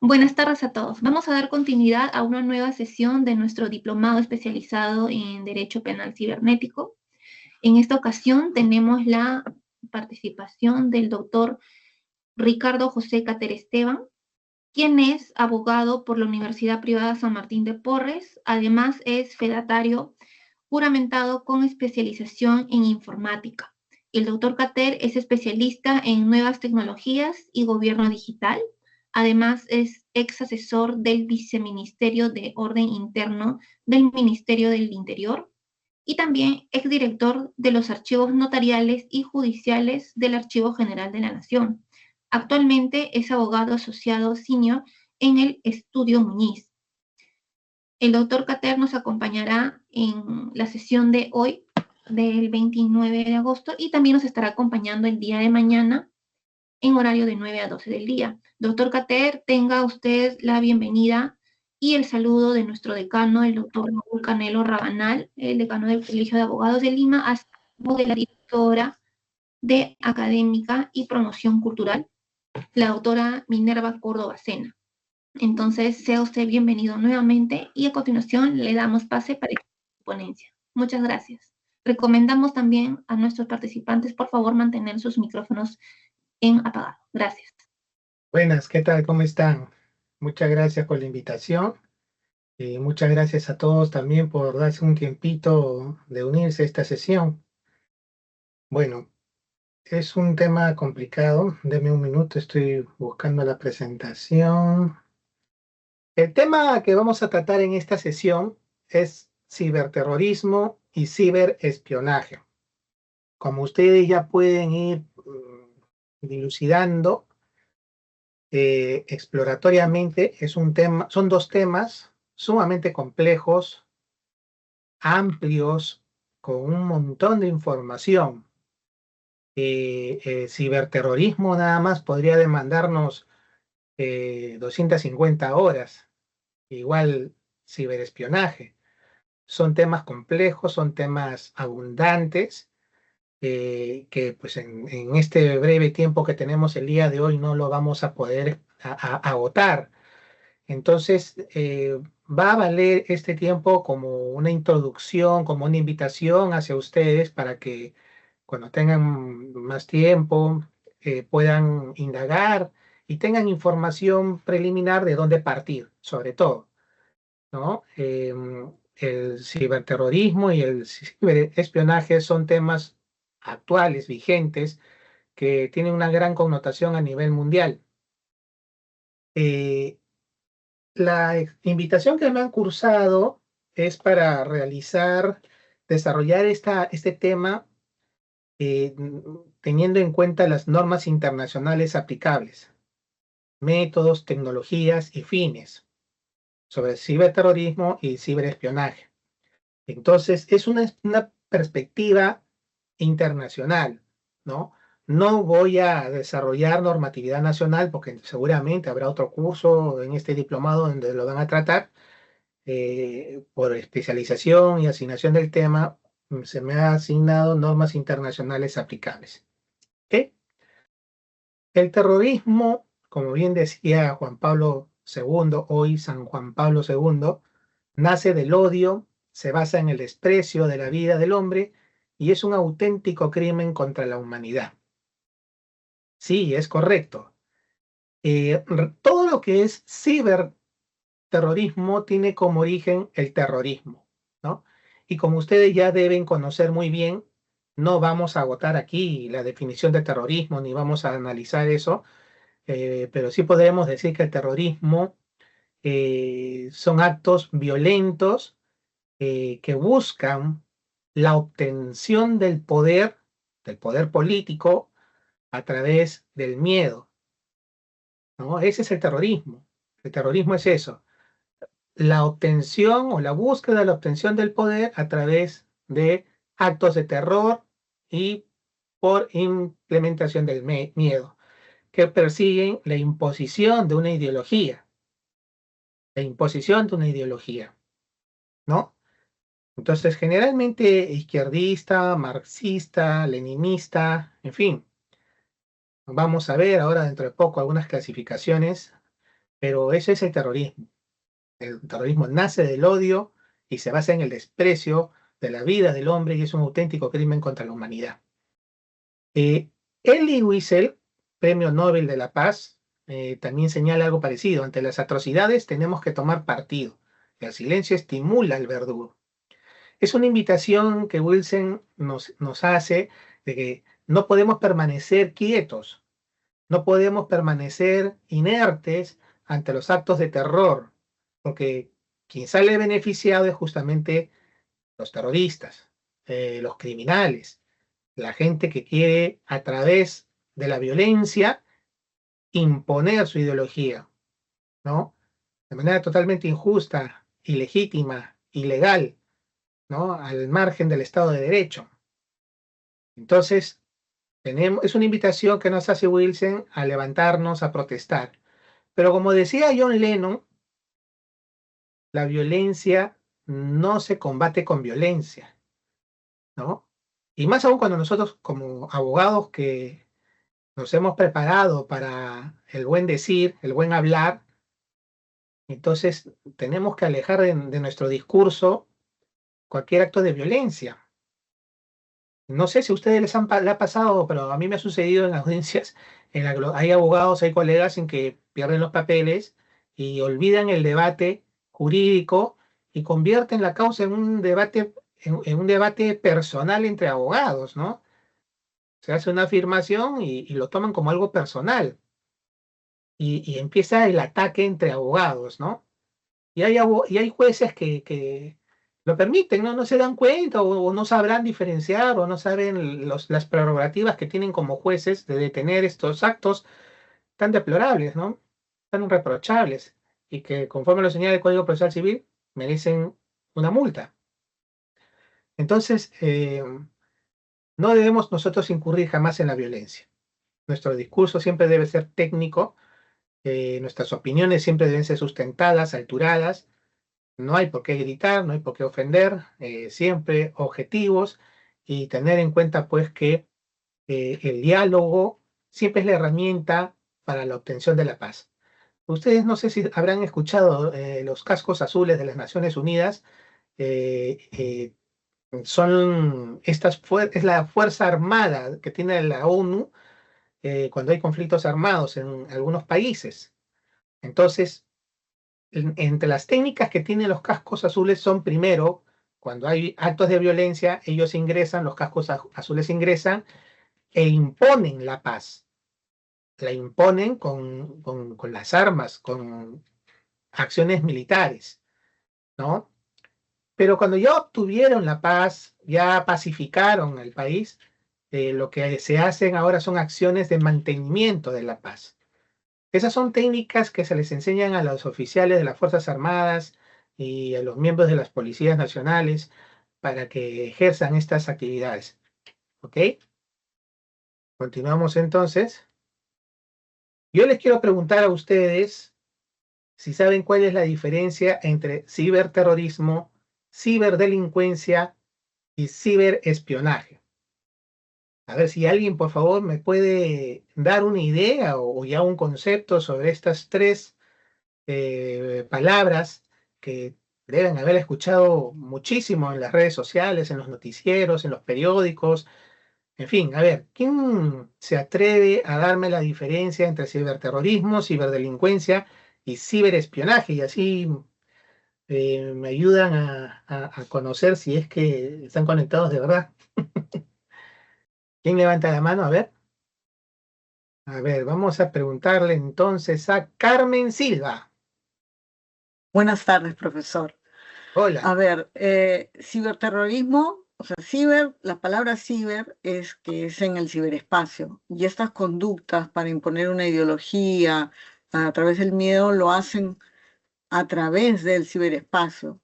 Buenas tardes a todos. Vamos a dar continuidad a una nueva sesión de nuestro diplomado especializado en Derecho Penal Cibernético. En esta ocasión tenemos la participación del doctor Ricardo José Cater Esteban, quien es abogado por la Universidad Privada San Martín de Porres. Además, es fedatario juramentado con especialización en informática. El doctor Cater es especialista en nuevas tecnologías y gobierno digital. Además, es ex asesor del Viceministerio de Orden Interno del Ministerio del Interior y también exdirector de los archivos notariales y judiciales del Archivo General de la Nación. Actualmente es abogado asociado senior en el Estudio Muñiz. El doctor Cater nos acompañará en la sesión de hoy, del 29 de agosto, y también nos estará acompañando el día de mañana en horario de 9 a 12 del día. Doctor Cater, tenga usted la bienvenida y el saludo de nuestro decano, el doctor Raúl Canelo Rabanal, el decano del Colegio de Abogados de Lima, así como de la directora de Académica y Promoción Cultural, la doctora Minerva Córdoba Sena. Entonces, sea usted bienvenido nuevamente y a continuación le damos pase para la ponencia. Muchas gracias. Recomendamos también a nuestros participantes, por favor, mantener sus micrófonos en apagado. Gracias. Buenas, ¿qué tal? ¿Cómo están? Muchas gracias por la invitación y muchas gracias a todos también por darse un tiempito de unirse a esta sesión. Bueno, es un tema complicado. Deme un minuto, estoy buscando la presentación. El tema que vamos a tratar en esta sesión es ciberterrorismo y ciberespionaje. Como ustedes ya pueden ir dilucidando, exploratoriamente son dos temas sumamente complejos, amplios, con un montón de información. Ciberterrorismo nada más podría demandarnos 250 horas, igual ciberespionaje. Son temas complejos, son temas abundantes, que pues en este breve tiempo que tenemos el día de hoy no lo vamos a poder agotar. Entonces, va a valer este tiempo como una introducción, como una invitación hacia ustedes para que cuando tengan más tiempo puedan indagar y tengan información preliminar de dónde partir, sobre todo, ¿no? El ciberterrorismo y el ciberespionaje son temas actuales, vigentes, que tienen una gran connotación a nivel mundial. Eh, La invitación que me han cursado es para desarrollar este tema, teniendo en cuenta las normas internacionales aplicables, métodos, tecnologías y fines sobre ciberterrorismo y ciberespionaje. Entonces, es una perspectiva internacional, ¿no? No voy a desarrollar normatividad nacional porque seguramente habrá otro curso en este diplomado donde lo van a tratar. Por especialización y asignación del tema, se me ha asignado normas internacionales aplicables. ¿Ok? El terrorismo, como bien decía Juan Pablo II, hoy San Juan Pablo II, nace del odio, se basa en el desprecio de la vida del hombre y es un auténtico crimen contra la humanidad. Sí, es correcto. Todo lo que es ciberterrorismo tiene como origen el terrorismo, ¿no? Y como ustedes ya deben conocer muy bien, no vamos a agotar aquí la definición de terrorismo ni vamos a analizar eso, pero sí podremos decir que el terrorismo son actos violentos que buscan la obtención del poder político a través del miedo, ¿no? Ese es el terrorismo. El terrorismo es eso, la obtención o la búsqueda de la obtención del poder a través de actos de terror y por implementación del miedo, que persiguen la imposición de una ideología, la imposición de una ideología, ¿no? Entonces, generalmente izquierdista, marxista, leninista, en fin, vamos a ver ahora dentro de poco algunas clasificaciones. pero ese es el terrorismo. El terrorismo nace del odio y se basa en el desprecio de la vida del hombre y es un auténtico crimen contra la humanidad. Eh, Elie Wiesel, Premio Nobel de la Paz, también señala algo parecido. Ante las atrocidades tenemos que tomar partido. El silencio estimula al verdugo. Es una invitación que Wilson nos hace de que no podemos permanecer quietos, no podemos permanecer inertes ante los actos de terror, porque quien sale beneficiado es justamente los terroristas, los criminales, la gente que quiere a través de la violencia imponer su ideología, ¿no? De manera totalmente injusta, ilegítima, ilegal, ¿no? Al margen del Estado de Derecho. Entonces, es una invitación que nos hace Wilson a levantarnos, a protestar. Pero como decía John Lennon, la violencia no se combate con violencia, ¿no? Y más aún cuando nosotros como abogados que nos hemos preparado para el buen decir, el buen hablar, entonces tenemos que alejar de nuestro discurso cualquier acto de violencia. No sé si a ustedes le ha pasado, pero a mí me ha sucedido en audiencias en la que hay abogados, hay colegas en que pierden los papeles y olvidan el debate jurídico y convierten la causa en un debate, en un debate personal entre abogados, ¿no? Se hace una afirmación y lo toman como algo personal y empieza el ataque entre abogados, ¿no? Y hay jueces que lo permiten, ¿no? No se dan cuenta o no sabrán diferenciar o no saben las prerrogativas que tienen como jueces de detener estos actos tan deplorables, ¿no? Tan irreprochables y que conforme lo señala el Código Procesal Civil merecen una multa. Entonces, no debemos nosotros incurrir jamás en la violencia. Nuestro discurso siempre debe ser técnico, nuestras opiniones siempre deben ser sustentadas, alturadas. No hay por qué gritar, no hay por qué ofender, siempre objetivos y tener en cuenta pues que el diálogo siempre es la herramienta para la obtención de la paz. Ustedes no sé si habrán escuchado los cascos azules de las Naciones Unidas, eh, eh, es la fuerza armada que tiene la ONU cuando hay conflictos armados en algunos países. Entonces, entre las técnicas que tienen los cascos azules son primero, cuando hay actos de violencia, ellos ingresan, los cascos azules ingresan e imponen la paz. La imponen con las armas, con acciones militares, ¿no? Pero cuando ya obtuvieron la paz, ya pacificaron el país, lo que se hacen ahora son acciones de mantenimiento de la paz. Esas son técnicas que se les enseñan a los oficiales de las Fuerzas Armadas y a los miembros de las policías nacionales para que ejerzan estas actividades. ¿Ok? Continuamos entonces. Yo les quiero preguntar a ustedes si saben cuál es la diferencia entre ciberterrorismo, ciberdelincuencia y ciberespionaje. A ver si alguien, por favor, me puede dar una idea o ya un concepto sobre estas tres palabras que deben haber escuchado muchísimo en las redes sociales, en los noticieros, en los periódicos. En fin, a ver, ¿quién se atreve a darme la diferencia entre ciberterrorismo, ciberdelincuencia y ciberespionaje? Y así me ayudan a conocer si es que están conectados de verdad. ¿Quién levanta la mano? A ver, vamos a preguntarle entonces a Carmen Silva. Buenas tardes, profesor. Hola. A ver, ciberterrorismo, o sea, la palabra ciber es que es en el ciberespacio y estas conductas para imponer una ideología a través del miedo lo hacen a través del ciberespacio.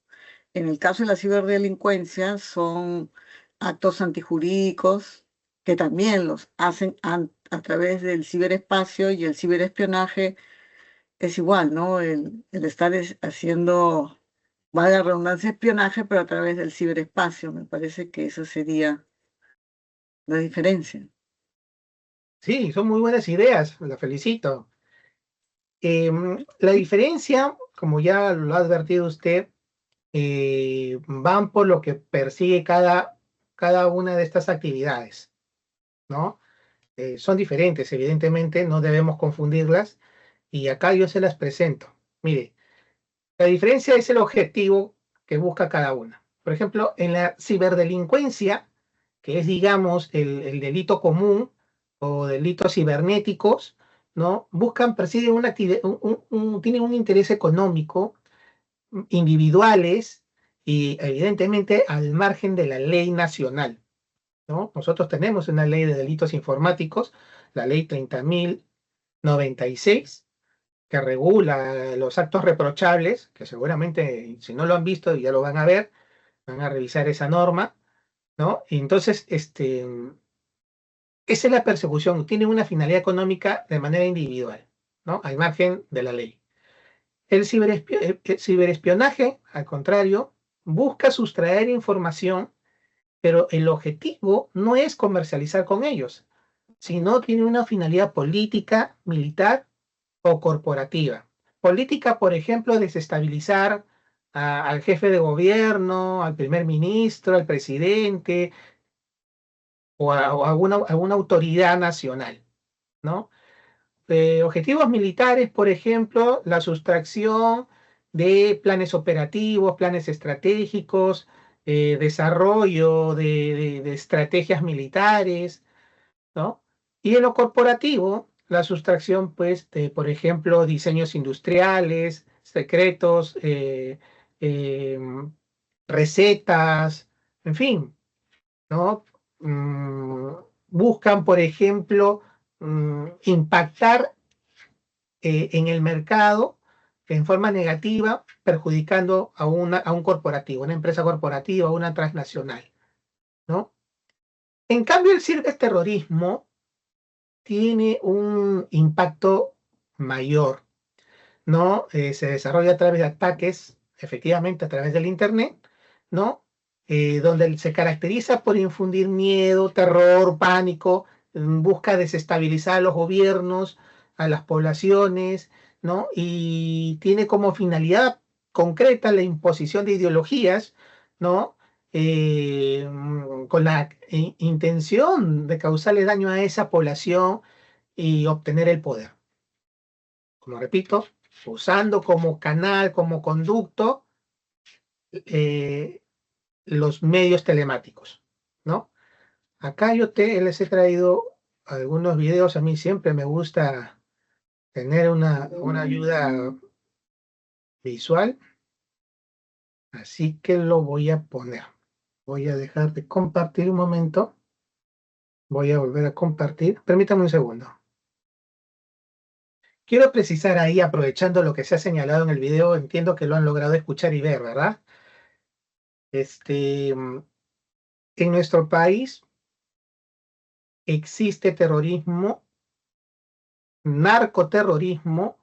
En el caso de la ciberdelincuencia son actos antijurídicos que también los hacen a través del ciberespacio y el ciberespionaje es igual, ¿no? El estar haciendo, valga la redundancia, espionaje, pero a través del ciberespacio. Me parece que esa sería la diferencia. Sí, son muy buenas ideas, la felicito. La diferencia, como ya lo ha advertido usted, van por lo que persigue cada una de estas actividades, ¿no? Son diferentes, evidentemente, no debemos confundirlas, y acá yo se las presento. Mire, la diferencia es el objetivo que busca cada una. Por ejemplo, en la ciberdelincuencia, que es, digamos, el delito común o delitos cibernéticos, ¿no? Persiguen tienen un interés económico, individuales y evidentemente al margen de la ley nacional, ¿no? Nosotros tenemos una ley de delitos informáticos, la ley 30.096, que regula los actos reprochables, que seguramente si no lo han visto ya lo van a ver, van a revisar esa norma, ¿no? Y entonces, esa es la persecución, tiene una finalidad económica de manera individual, ¿no? Al margen de la ley. El ciberespionaje, al contrario, busca sustraer información, pero el objetivo no es comercializar con ellos, sino tiene una finalidad política, militar o corporativa. Política, por ejemplo, desestabilizar al jefe de gobierno, al primer ministro, al presidente o a alguna autoridad nacional, ¿no? Objetivos militares, por ejemplo, la sustracción de planes operativos, planes estratégicos, desarrollo de estrategias militares, ¿no? Y en lo corporativo, la sustracción, pues, de, por ejemplo, diseños industriales, secretos, eh, recetas, en fin, ¿no? Mm, Buscan, por ejemplo, impactar en el mercado en forma negativa, perjudicando a un corporativo, una empresa corporativa, una transnacional, ¿no? En cambio, el ciberterrorismo tiene un impacto mayor, ¿no? Se desarrolla a través de ataques, efectivamente a través del Internet, ¿no? Donde se caracteriza por infundir miedo, terror, pánico, busca desestabilizar a los gobiernos, a las poblaciones, ¿no? Y tiene como finalidad concreta la imposición de ideologías, ¿no? Con la intención de causarle daño a esa población y obtener el poder. Como repito, usando como canal, como conducto, eh, los medios telemáticos, ¿no? Acá les he traído algunos videos. A mí siempre me gusta tener una ayuda visual, así que lo voy a poner. Voy a dejar de compartir un momento. Voy a volver a compartir. Permítame un segundo. Quiero precisar ahí, aprovechando lo que se ha señalado en el video, entiendo que lo han logrado escuchar y ver, ¿verdad? En nuestro país existe terrorismo, narcoterrorismo,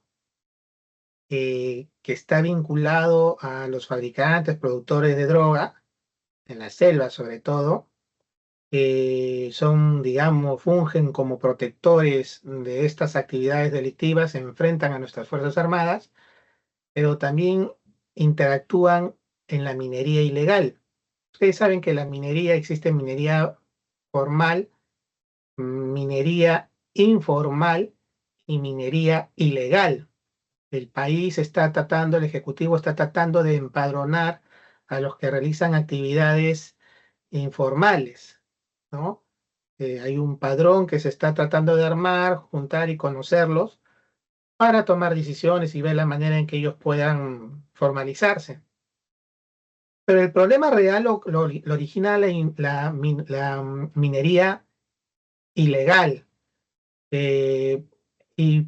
que está vinculado a los fabricantes, productores de droga, en la selva sobre todo. Son, digamos, fungen como protectores de estas actividades delictivas, se enfrentan a nuestras Fuerzas Armadas, pero también interactúan en la minería ilegal. Ustedes saben que la minería, existe minería formal, minería informal y minería ilegal. El país está tratando, el Ejecutivo está tratando de empadronar a los que realizan actividades informales, ¿no? Hay un padrón que se está tratando de armar, juntar y conocerlos para tomar decisiones y ver la manera en que ellos puedan formalizarse. Pero el problema real lo origina la minería ilegal, y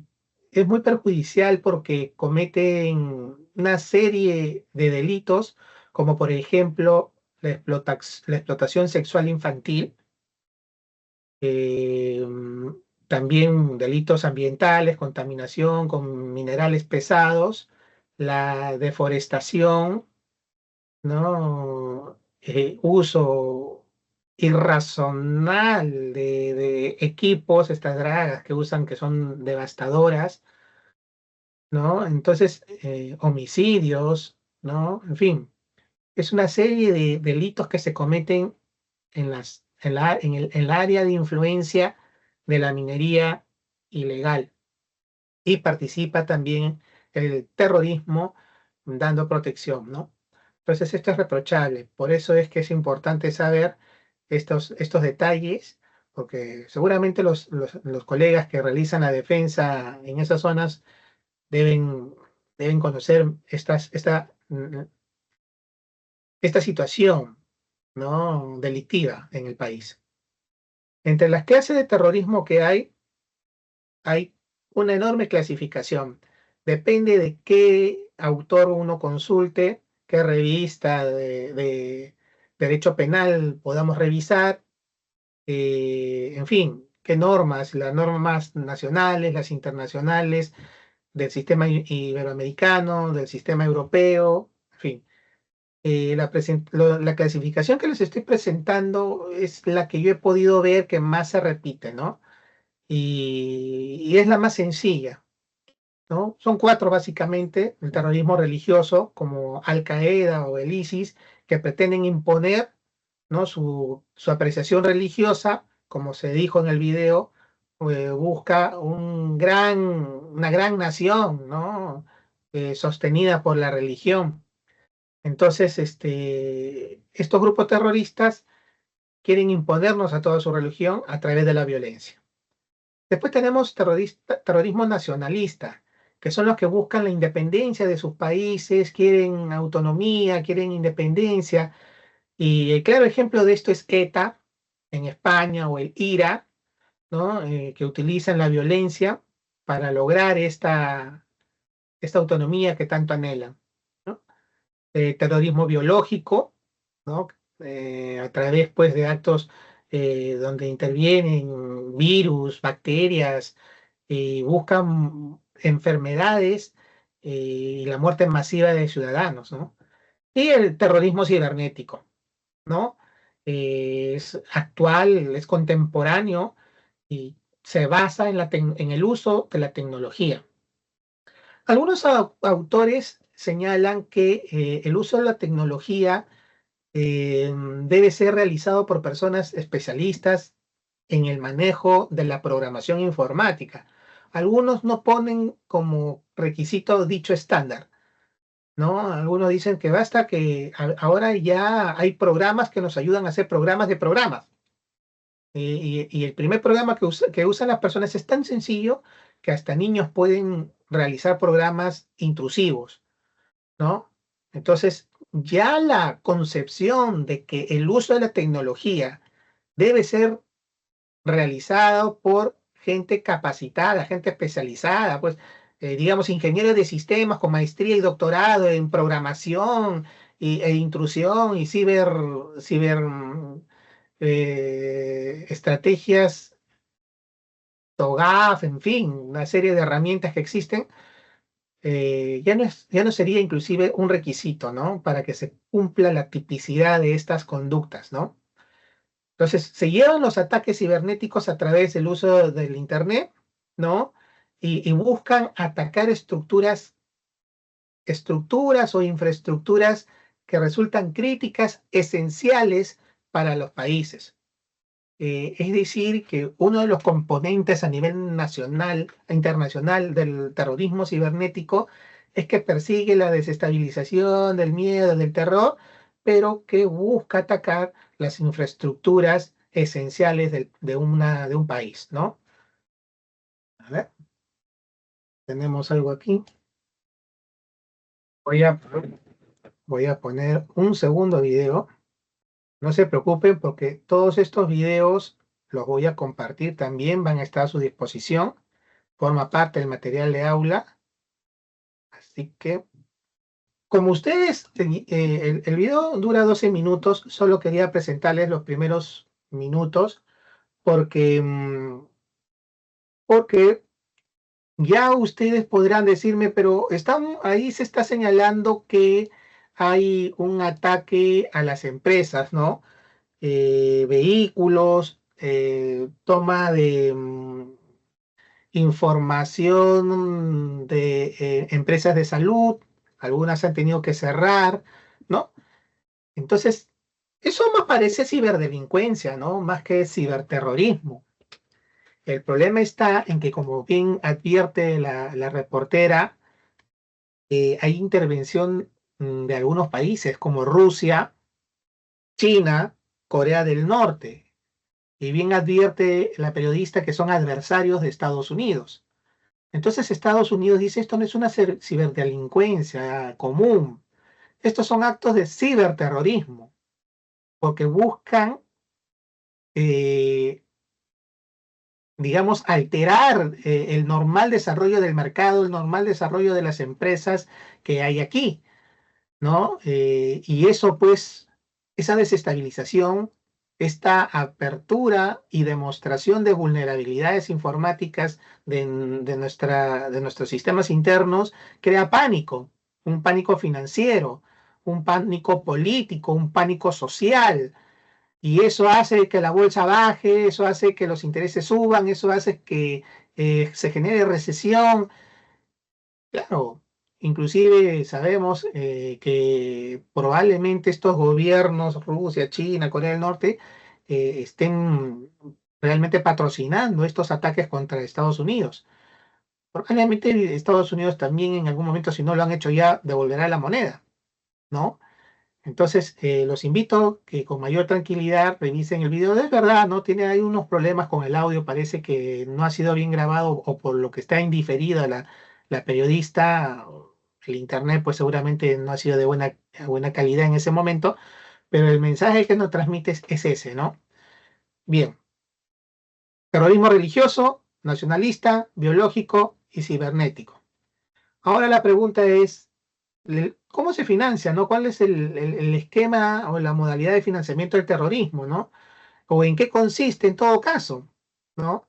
es muy perjudicial porque cometen una serie de delitos, como por ejemplo la explotación sexual infantil, eh, también delitos ambientales, contaminación con minerales pesados, la deforestación, ¿no? Uso irrazonal de equipos, estas dragas que usan que son devastadoras, ¿no? Entonces, homicidios, ¿no? En fin, es una serie de delitos que se cometen en el área de influencia de la minería ilegal. Y participa también el terrorismo dando protección, ¿no? Entonces esto es reprochable. Por eso es que es importante saber estos detalles, porque seguramente los colegas que realizan la defensa en esas zonas deben, deben conocer esta situación, ¿no? Delictiva en el país. Entre las clases de terrorismo que hay una enorme clasificación. Depende de qué autor uno consulte, qué revista de derecho penal podamos revisar, en fin, qué normas, las normas nacionales, las internacionales, del sistema iberoamericano, del sistema europeo, en fin. La clasificación que les estoy presentando es la que yo he podido ver que más se repite, ¿no? Y es la más sencilla, ¿no? Son cuatro básicamente: el terrorismo religioso, como Al Qaeda o el ISIS, que pretenden imponer, ¿no? su apreciación religiosa, como se dijo en el video, busca una gran nación, ¿no? Sostenida por la religión. Entonces, estos grupos terroristas quieren imponernos a toda su religión a través de la violencia. Después tenemos terrorismo nacionalista, que son los que buscan la independencia de sus países, quieren autonomía, quieren independencia. Y el claro ejemplo de esto es ETA en España, o el IRA, ¿no? Que utilizan la violencia para lograr esta autonomía que tanto anhelan, ¿no? Terrorismo biológico, ¿no? A través, pues, de actos donde intervienen virus, bacterias, y buscan enfermedades, y la muerte masiva de ciudadanos, ¿no? Y el terrorismo cibernético, ¿no? Es actual, es contemporáneo y se basa en el uso de la tecnología. Algunos autores señalan que el uso de la tecnología debe ser realizado por personas especialistas en el manejo de la programación informática. Algunos no ponen como requisito dicho estándar, ¿no? Algunos dicen que basta que ahora ya hay programas que nos ayudan a hacer programas de programas. Y el primer programa que usan las personas es tan sencillo que hasta niños pueden realizar programas intrusivos, ¿no? Entonces, ya la concepción de que el uso de la tecnología debe ser realizado por gente capacitada, gente especializada, pues, digamos, ingenieros de sistemas con maestría y doctorado en programación e intrusión y estrategias TOGAF, en fin, una serie de herramientas que existen. Ya no sería inclusive un requisito, ¿no? Para que se cumpla la tipicidad de estas conductas, ¿no? Entonces, se llevan los ataques cibernéticos a través del uso del Internet, ¿no? Y buscan atacar estructuras o infraestructuras que resultan críticas, esenciales para los países. Es decir, que uno de los componentes a nivel nacional e internacional del terrorismo cibernético es que persigue la desestabilización del miedo, del terror, pero que busca atacar las infraestructuras esenciales de un país, ¿no? A ver, tenemos algo aquí. Voy a, voy a poner un segundo video. No se preocupen, porque todos estos videos los voy a compartir también, van a estar a su disposición. Forma parte del material de aula. Así que, como ustedes, el video dura 12 minutos, solo quería presentarles los primeros minutos, porque, porque ya ustedes podrán decirme, pero ahí se está señalando que hay un ataque a las empresas, ¿no? Vehículos, toma información de empresas de salud, algunas han tenido que cerrar, ¿no? Entonces, eso más parece ciberdelincuencia, ¿no? Más que ciberterrorismo. El problema está en que, como bien advierte la reportera, hay intervención de algunos países como Rusia, China, Corea del Norte, y bien advierte la periodista que son adversarios de Estados Unidos. Entonces Estados Unidos dice, esto no es una ciberdelincuencia común, estos son actos de ciberterrorismo, porque buscan, digamos, alterar el normal desarrollo del mercado, el normal desarrollo de las empresas que hay aquí, ¿no? Y eso, pues, esa desestabilización, esta apertura y demostración de vulnerabilidades informáticas de nuestros sistemas internos crea pánico, un pánico financiero, un pánico político, un pánico social. Y eso hace que la bolsa baje, eso hace que los intereses suban, eso hace que se genere recesión. Claro, inclusive sabemos que probablemente estos gobiernos, Rusia, China, Corea del Norte, estén realmente patrocinando estos ataques contra Estados Unidos. Probablemente Estados Unidos también en algún momento, si no lo han hecho ya, devolverá la moneda, ¿no? Entonces, los invito que con mayor tranquilidad revisen el video. Es verdad, ¿no? Tiene ahí unos problemas con el audio, parece que no ha sido bien grabado o por lo que está indiferida la periodista, el internet pues seguramente no ha sido de buena calidad en ese momento, pero el mensaje que nos transmite es ese, ¿no? Bien, terrorismo religioso, nacionalista, biológico y cibernético. Ahora la pregunta es, ¿cómo se financia, no? ¿Cuál es el esquema o la modalidad de financiamiento del terrorismo, no? ¿O en qué consiste en todo caso, no?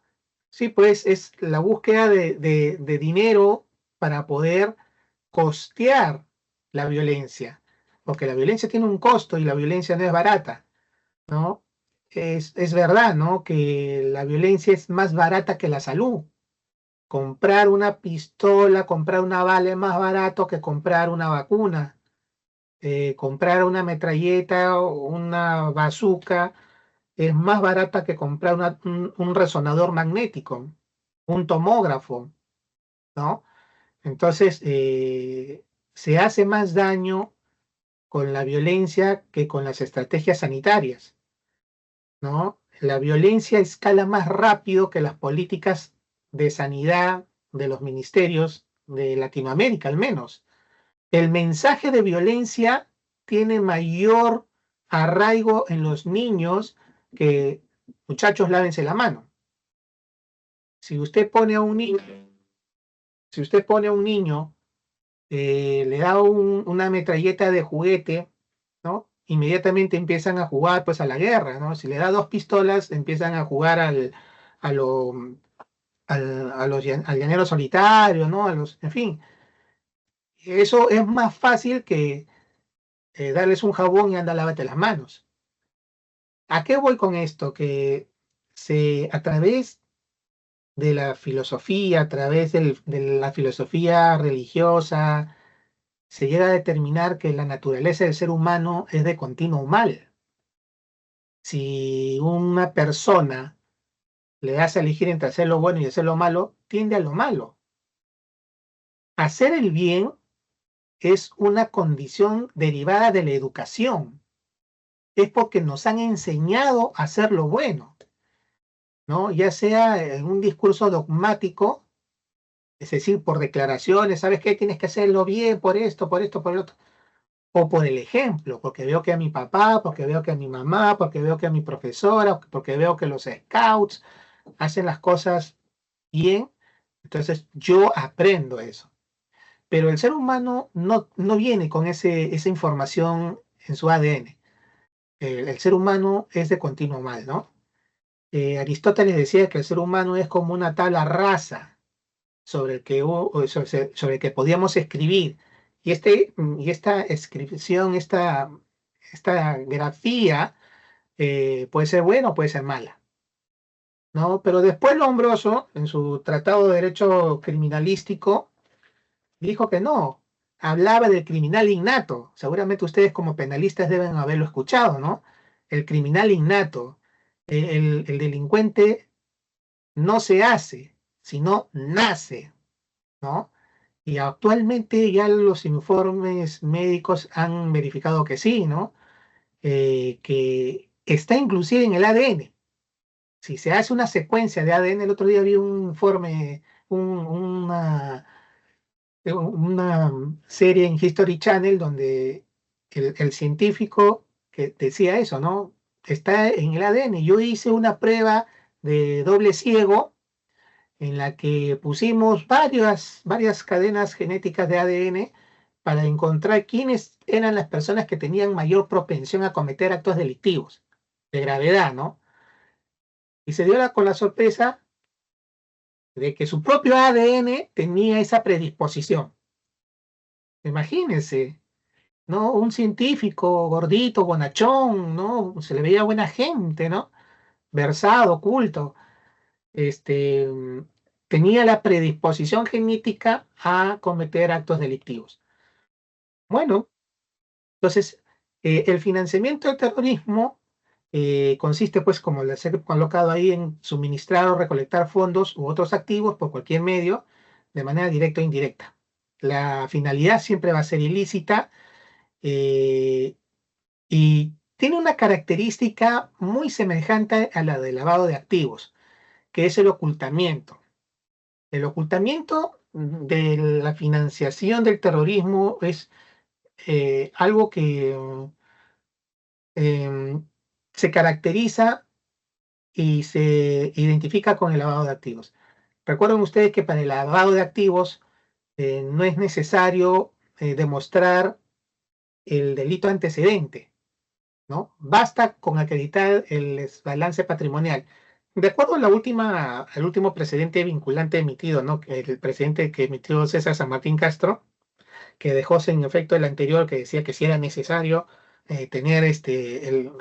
Sí, pues es la búsqueda de dinero para poder costear la violencia, porque la violencia tiene un costo y la violencia no es barata, ¿no? Es verdad, ¿no? Que la violencia es más barata que la salud. Comprar una pistola, comprar una bala es más barato que comprar una vacuna. Comprar una metralleta o una bazooka es más barata que comprar un resonador magnético, un tomógrafo, ¿no? Entonces, se hace más daño con la violencia que con las estrategias sanitarias, ¿no? La violencia escala más rápido que las políticas de sanidad de los ministerios de Latinoamérica, al menos. El mensaje de violencia tiene mayor arraigo en los niños que, muchachos, lávense la mano. Si usted pone a un niño, si usted pone a un niño, le da una metralleta de juguete, ¿no? Inmediatamente empiezan a jugar pues a la guerra, ¿no? Si le da dos pistolas, empiezan a jugar a lo, al llanero solitario, ¿no? En fin, eso es más fácil que darles un jabón y anda, lávate las manos. ¿A qué voy con esto? Que a través de la filosofía, a través de la filosofía religiosa, se llega a determinar que la naturaleza del ser humano es de continuo mal. Si una persona le hace elegir entre hacer lo bueno y hacer lo malo, tiende a lo malo. Hacer el bien es una condición derivada de la educación. Es porque nos han enseñado a hacer lo bueno, ¿no? Ya sea en un discurso dogmático, es decir, por declaraciones, ¿sabes qué? Tienes que hacerlo bien por esto, por esto, por el otro. O por el ejemplo, porque veo que a mi papá, porque veo que a mi mamá, porque veo que a mi profesora, porque veo que los scouts hacen las cosas bien, entonces yo aprendo eso. Pero el ser humano no viene con esa información en su ADN. El ser humano es de continuo mal, ¿no? Aristóteles decía que el ser humano es como una tabla rasa sobre el que podíamos escribir. Y esta inscripción, esta grafía puede ser buena o puede ser mala, ¿no? Pero después Lombroso, en su Tratado de Derecho Criminalístico, dijo que no, hablaba del criminal innato. Seguramente ustedes como penalistas deben haberlo escuchado, ¿no? El criminal innato, el delincuente no se hace, sino nace, ¿no? Y actualmente ya los informes médicos han verificado que sí, ¿no? Que está inclusive en el ADN. Si se hace una secuencia de ADN, el otro día vi un informe, una serie en History Channel donde el científico que decía eso, ¿no? Está en el ADN. Yo hice una prueba de doble ciego en la que pusimos varias cadenas genéticas de ADN para encontrar quiénes eran las personas que tenían mayor propensión a cometer actos delictivos de gravedad, ¿no? Y se dio con la sorpresa de que su propio ADN tenía esa predisposición. Imagínense, ¿no? Un científico gordito, bonachón, ¿no? Se le veía buena gente, ¿no? Versado, culto. Este, tenía la predisposición genética a cometer actos delictivos. Bueno, entonces, el financiamiento del terrorismo consiste, pues, como les he colocado ahí, en suministrar o recolectar fondos u otros activos por cualquier medio, de manera directa o indirecta. La finalidad siempre va a ser ilícita eh, y tiene una característica muy semejante a la del lavado de activos, que es el ocultamiento. El ocultamiento de la financiación del terrorismo es algo que se caracteriza y se identifica con el lavado de activos. Recuerden ustedes que para el lavado de activos no es necesario demostrar el delito antecedente, ¿no? Basta con acreditar el balance patrimonial. De acuerdo a al último precedente vinculante emitido, ¿no? El precedente que emitió César San Martín Castro, que dejó sin efecto el anterior que decía que sí era necesario tener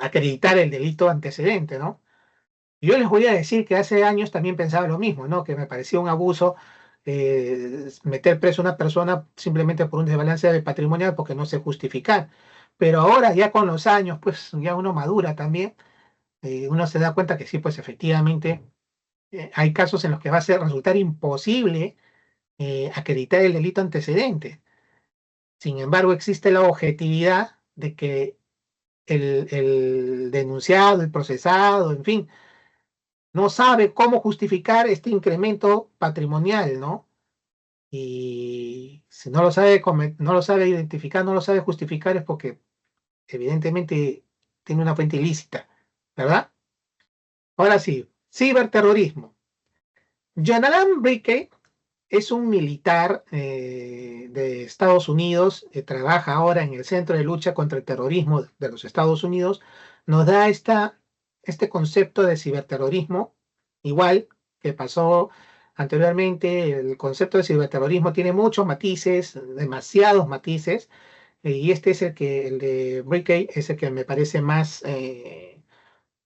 acreditar el delito antecedente, ¿no? Yo les voy a decir que hace años también pensaba lo mismo, ¿no? Que me parecía un abuso meter preso a una persona simplemente por un desbalance patrimonial porque no sé justificar. Pero ahora ya con los años, pues ya uno madura también, uno se da cuenta que sí, pues efectivamente hay casos en los que va a resultar imposible acreditar el delito antecedente. Sin embargo, existe la objetividad de que el denunciado, el procesado, en fin, no sabe cómo justificar este incremento patrimonial, ¿no? Y si no lo sabe, no lo sabe identificar, no lo sabe justificar, es porque evidentemente tiene una fuente ilícita, ¿verdad? Ahora sí, ciberterrorismo. John Alan Brickey es un militar de Estados Unidos, trabaja ahora en el Centro de Lucha contra el Terrorismo de los Estados Unidos, nos da este concepto de ciberterrorismo, igual que pasó anteriormente. El concepto de ciberterrorismo tiene muchos matices, demasiados matices, y este es el de Brickey, es el que me parece más,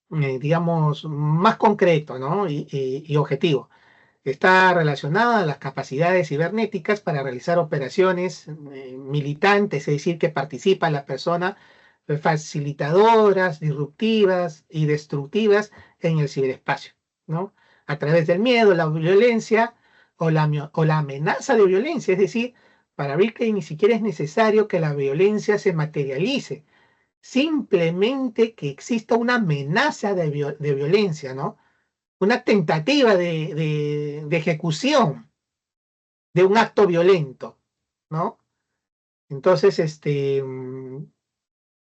digamos, más concreto, ¿no? y objetivo. Está relacionada a las capacidades cibernéticas para realizar operaciones militantes, es decir, que participa la persona facilitadoras, disruptivas y destructivas en el ciberespacio, ¿no? A través del miedo, la violencia o la amenaza de violencia, es decir, para ver que ni siquiera es necesario que la violencia se materialice, simplemente que exista una amenaza de violencia, ¿no? Una tentativa de ejecución de un acto violento, ¿no? Entonces,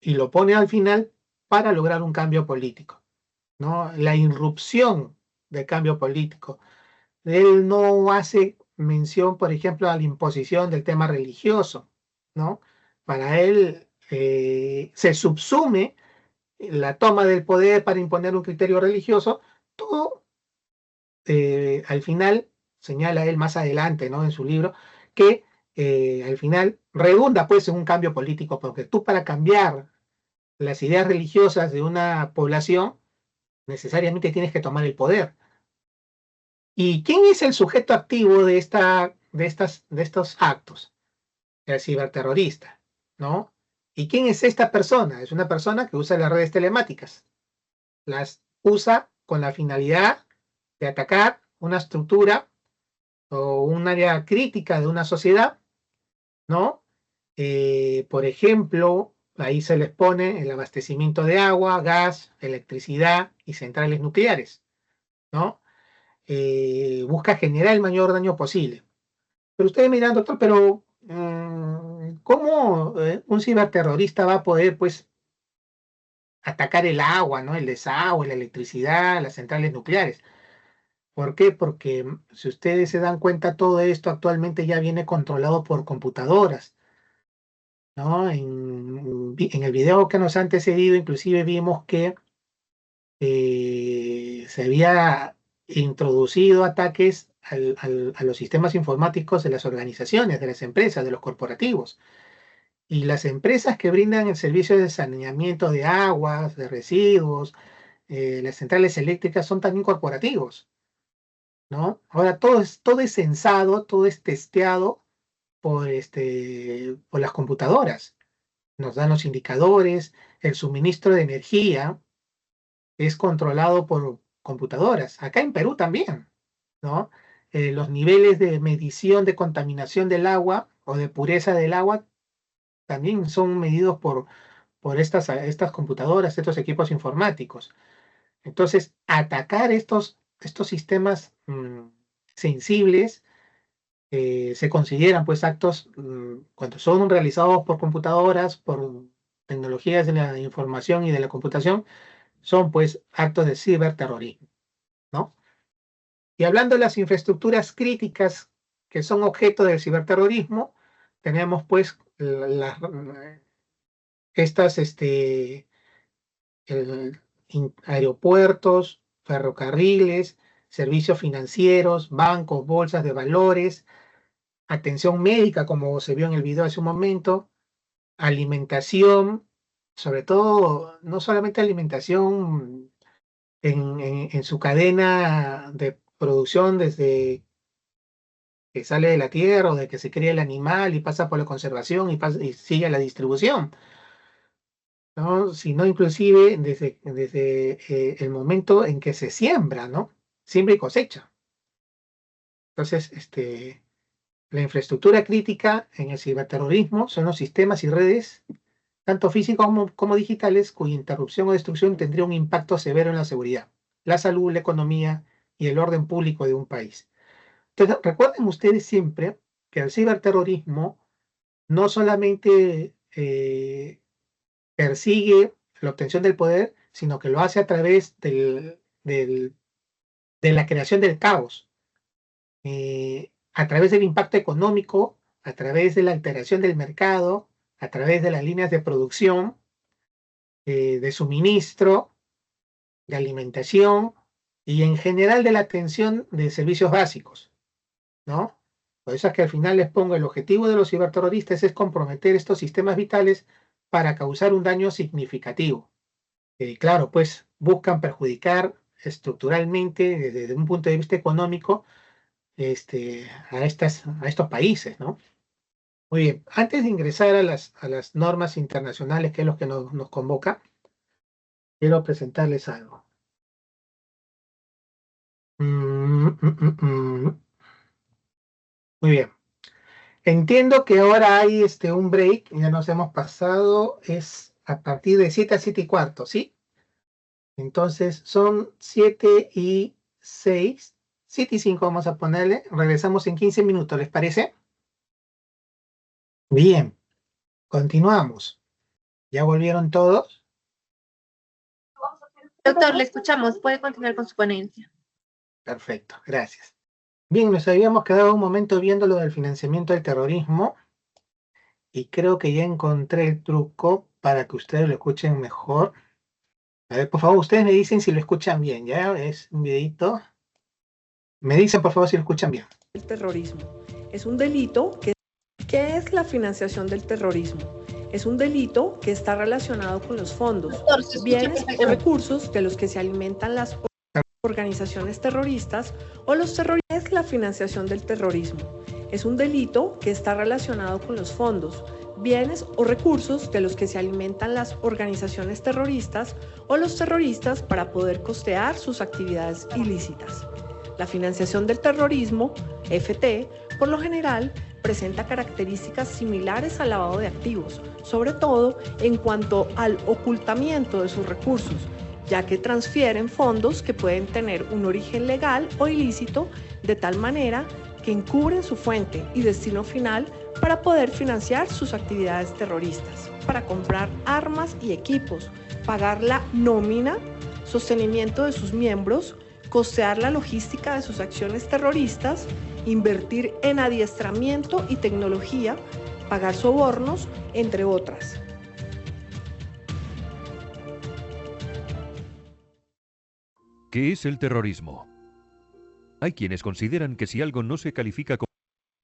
y lo pone al final para lograr un cambio político, ¿no? La irrupción del cambio político. Él no hace mención, por ejemplo, a la imposición del tema religioso, ¿no? Para él se subsume la toma del poder para imponer un criterio religioso, todo al final, señala él más adelante, ¿no? En su libro, que al final redunda pues en un cambio político, porque tú para cambiar las ideas religiosas de una población necesariamente tienes que tomar el poder. ¿Y quién es el sujeto activo de estos actos? El ciberterrorista, ¿no? ¿Y quién es esta persona? Es una persona que usa las redes telemáticas. Las usa con la finalidad de atacar una estructura o un área crítica de una sociedad, ¿no? Por ejemplo, ahí se les pone el abastecimiento de agua, gas, electricidad y centrales nucleares, ¿no? Busca generar el mayor daño posible. Pero ustedes miran, doctor, pero ¿cómo un ciberterrorista va a poder, pues, atacar el agua, ¿no? El desagüe, la electricidad, las centrales nucleares? ¿Por qué? Porque si ustedes se dan cuenta, todo esto actualmente ya viene controlado por computadoras, ¿no? En el video que nos ha antecedido, inclusive vimos que se había introducido ataques a los sistemas informáticos de las organizaciones, de las empresas, de los corporativos. Y las empresas que brindan el servicio de saneamiento de aguas, de residuos, las centrales eléctricas son también corporativos, ¿no? Ahora todo es censado, todo es testeado por las computadoras. Nos dan los indicadores, el suministro de energía es controlado por computadoras. Acá en Perú también, ¿no? Los niveles de medición de contaminación del agua o de pureza del agua también son medidos por estas computadoras, estos equipos informáticos. Entonces, atacar estos sistemas sensibles se consideran pues actos cuando son realizados por computadoras, por tecnologías de la información y de la computación, son pues actos de ciberterrorismo, ¿no? Y hablando de las infraestructuras críticas que son objeto del ciberterrorismo, tenemos pues estas aeropuertos, ferrocarriles, servicios financieros, bancos, bolsas de valores, atención médica, como se vio en el video hace un momento, alimentación, sobre todo, no solamente alimentación en su cadena de producción desde que sale de la tierra o de que se cría el animal y pasa por la conservación y sigue a la distribución, ¿no? Sino inclusive desde el momento en que se siembra, ¿no? Siembra y cosecha. Entonces, la infraestructura crítica en el ciberterrorismo son los sistemas y redes, tanto físicos como digitales, cuya interrupción o destrucción tendría un impacto severo en la seguridad, la salud, la economía y el orden público de un país. Entonces, recuerden ustedes siempre que el ciberterrorismo no solamente persigue la obtención del poder, sino que lo hace a través de la creación del caos, a través del impacto económico, a través de la alteración del mercado, a través de las líneas de producción, de suministro, de alimentación y en general de la atención de servicios básicos, ¿no? Por eso es que al final les pongo el objetivo de los ciberterroristas es comprometer estos sistemas vitales para causar un daño significativo. Claro, pues buscan perjudicar estructuralmente desde un punto de vista económico a estos países, ¿no? Muy bien, antes de ingresar a las normas internacionales, que es lo que nos convoca, quiero presentarles algo. Muy bien. Entiendo que ahora hay un break, ya nos hemos pasado, es a partir de 7 a 7 y cuarto, ¿sí? Entonces son 7 y 6, 7 y 5 vamos a ponerle, regresamos en 15 minutos, ¿les parece? Bien, continuamos. ¿Ya volvieron todos? Doctor, le escuchamos. Puede continuar con su ponencia. Perfecto, gracias. Bien, nos habíamos quedado un momento viendo lo del financiamiento del terrorismo y creo que ya encontré el truco para que ustedes lo escuchen mejor. A ver, por favor, ustedes me dicen si lo escuchan bien, ¿ya? Es un videito. Me dicen, por favor, si lo escuchan bien. El terrorismo es un delito que... ¿Qué es la financiación del terrorismo? Es un delito que está relacionado con los fondos, bienes o recursos de los que se alimentan las organizaciones terroristas o los terroristas. Es la financiación del terrorismo. Es un delito que está relacionado con los fondos, bienes o recursos de los que se alimentan las organizaciones terroristas o los terroristas para poder costear sus actividades ilícitas. La financiación del terrorismo, FT, por lo general, presenta características similares al lavado de activos, sobre todo en cuanto al ocultamiento de sus recursos, ya que transfieren fondos que pueden tener un origen legal o ilícito de tal manera que encubren su fuente y destino final para poder financiar sus actividades terroristas, para comprar armas y equipos, pagar la nómina, sostenimiento de sus miembros, costear la logística de sus acciones terroristas, invertir en adiestramiento y tecnología, pagar sobornos, entre otras. ¿Qué es el terrorismo? Hay quienes consideran que si algo no se califica como...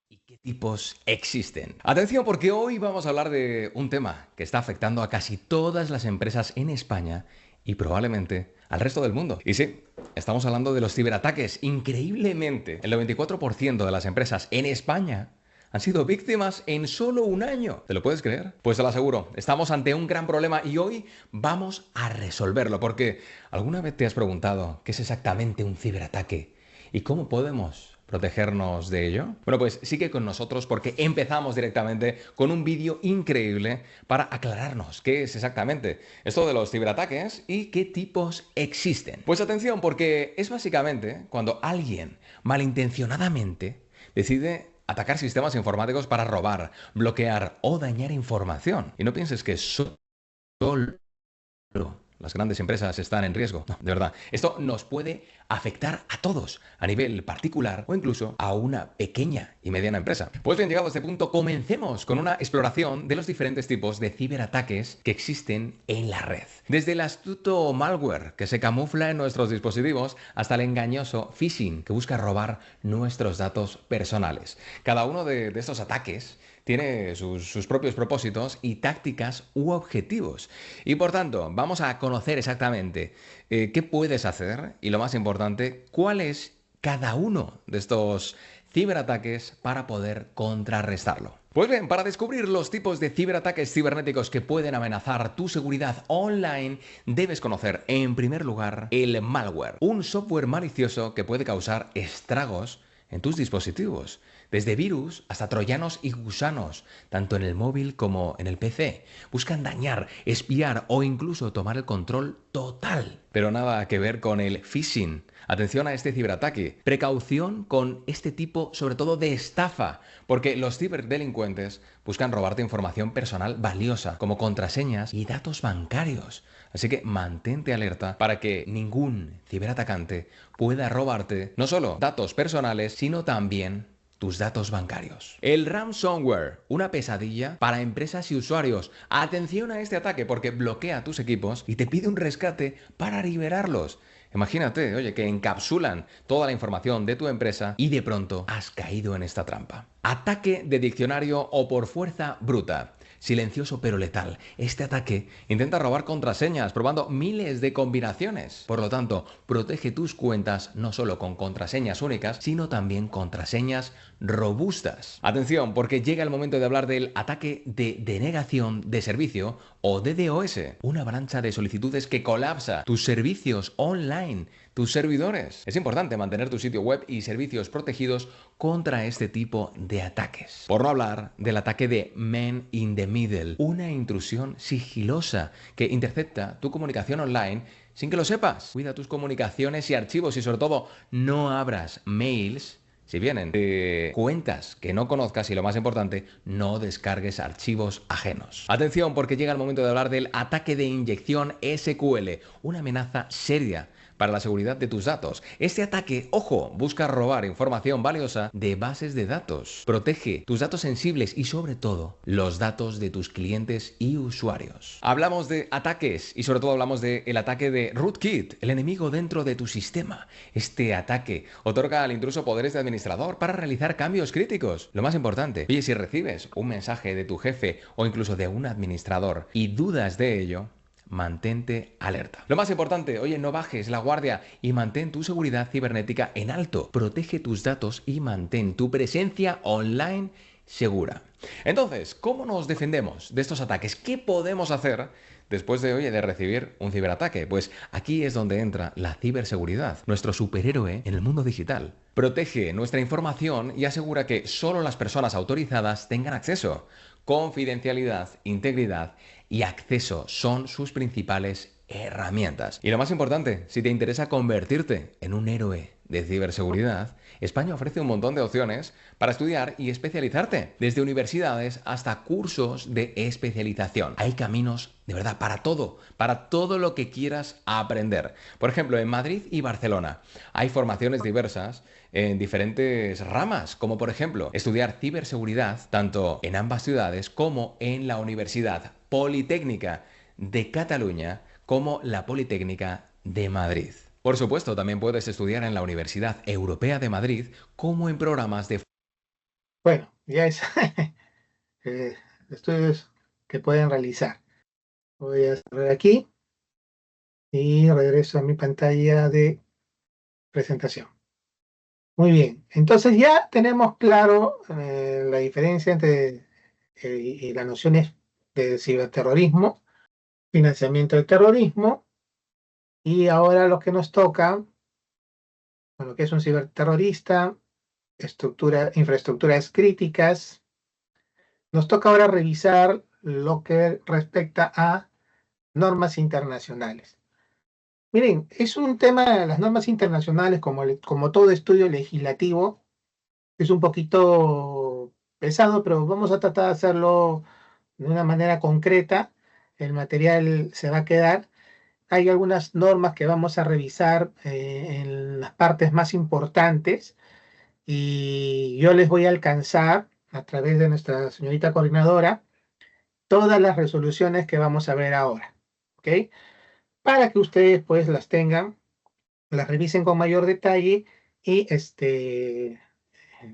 ¿Y qué tipos existen? Atención, porque hoy vamos a hablar de un tema que está afectando a casi todas las empresas en España y probablemente al resto del mundo. Y sí, estamos hablando de los ciberataques. Increíblemente, el 94% de las empresas en España han sido víctimas en solo un año. ¿Te lo puedes creer? Pues te lo aseguro, estamos ante un gran problema y hoy vamos a resolverlo. Porque ¿alguna vez te has preguntado qué es exactamente un ciberataque y cómo podemos protegernos de ello? Bueno, pues sigue con nosotros porque empezamos directamente con un vídeo increíble para aclararnos qué es exactamente esto de los ciberataques y qué tipos existen. Pues atención, porque es básicamente cuando alguien malintencionadamente decide atacar sistemas informáticos para robar, bloquear o dañar información. Y no pienses que solo las grandes empresas están en riesgo. No, de verdad. Esto nos puede afectar a todos, a nivel particular o incluso a una pequeña y mediana empresa. Pues bien, llegado a este punto, comencemos con una exploración de los diferentes tipos de ciberataques que existen en la red. Desde el astuto malware que se camufla en nuestros dispositivos hasta el engañoso phishing que busca robar nuestros datos personales. Cada uno de estos ataques tiene sus propios propósitos y tácticas u objetivos. Y por tanto, vamos a conocer exactamente qué puedes hacer y lo más importante, cuál es cada uno de estos ciberataques para poder contrarrestarlo. Pues bien, para descubrir los tipos de ciberataques cibernéticos que pueden amenazar tu seguridad online, debes conocer en primer lugar el malware, un software malicioso que puede causar estragos en tus dispositivos, desde virus hasta troyanos y gusanos, tanto en el móvil como en el PC. Buscan dañar, espiar o incluso tomar el control total. Pero nada que ver con el phishing. Atención a este ciberataque. Precaución con este tipo, sobre todo de estafa, porque los ciberdelincuentes buscan robarte información personal valiosa, como contraseñas y datos bancarios. Así que mantente alerta para que ningún ciberatacante pueda robarte no solo datos personales, sino también tus datos bancarios. El ransomware, una pesadilla para empresas y usuarios. Atención a este ataque porque bloquea tus equipos y te pide un rescate para liberarlos. Imagínate, oye, que encapsulan toda la información de tu empresa y de pronto has caído en esta trampa. Ataque de diccionario o por fuerza bruta. Silencioso pero letal. Este ataque intenta robar contraseñas probando miles de combinaciones. Por lo tanto, protege tus cuentas no solo con contraseñas únicas, sino también contraseñas robustas. Atención, porque llega el momento de hablar del ataque de denegación de servicio o DDoS, una avalancha de solicitudes que colapsa tus servicios online, tus servidores. Es importante mantener tu sitio web y servicios protegidos contra este tipo de ataques. Por no hablar del ataque de Man in the Middle, una intrusión sigilosa que intercepta tu comunicación online sin que lo sepas. Cuida tus comunicaciones y archivos y sobre todo no abras mails si vienen de cuentas que no conozcas y lo más importante, no descargues archivos ajenos. Atención porque llega el momento de hablar del ataque de inyección SQL, una amenaza seria para la seguridad de tus datos. Este ataque, ojo, busca robar información valiosa de bases de datos. Protege tus datos sensibles y sobre todo los datos de tus clientes y usuarios. Hablamos de ataques y sobre todo hablamos del ataque de rootkit, el enemigo dentro de tu sistema. Este ataque otorga al intruso poderes de administrador para realizar cambios críticos. Lo más importante, oye, si recibes un mensaje de tu jefe o incluso de un administrador y dudas de ello, mantente alerta. Lo más importante, oye, no bajes la guardia y mantén tu seguridad cibernética en alto. Protege tus datos y mantén tu presencia online segura. Entonces, ¿cómo nos defendemos de estos ataques? ¿Qué podemos hacer después de, oye, de recibir un ciberataque? Pues aquí es donde entra la ciberseguridad, nuestro superhéroe en el mundo digital. Protege nuestra información y asegura que solo las personas autorizadas tengan acceso. Confidencialidad, integridad y acceso son sus principales herramientas. Y lo más importante, si te interesa convertirte en un héroe de ciberseguridad, España ofrece un montón de opciones para estudiar y especializarte, desde universidades hasta cursos de especialización. Hay caminos de verdad para todo lo que quieras aprender. Por ejemplo, en Madrid y Barcelona hay formaciones diversas en diferentes ramas, como por ejemplo estudiar ciberseguridad tanto en ambas ciudades como en la Universidad Politécnica de Cataluña como la Politécnica de Madrid. Por supuesto, también puedes estudiar en la Universidad Europea de Madrid como en programas de... Bueno, ya es estudios que pueden realizar. Voy a cerrar aquí y regreso a mi pantalla de presentación. Muy bien, entonces ya tenemos claro la diferencia entre y las nociones de ciberterrorismo, financiamiento del terrorismo, y ahora lo que nos toca, bueno, que es un ciberterrorista, infraestructuras críticas. Nos toca ahora revisar lo que respecta a normas internacionales. Miren, es un tema, las normas internacionales, como todo estudio legislativo, es un poquito pesado, pero vamos a tratar de hacerlo de una manera concreta. El material se va a quedar. Hay algunas normas que vamos a revisar en las partes más importantes y yo les voy a alcanzar a través de nuestra señorita coordinadora todas las resoluciones que vamos a ver ahora, ¿ok? Para que ustedes pues las tengan, las revisen con mayor detalle y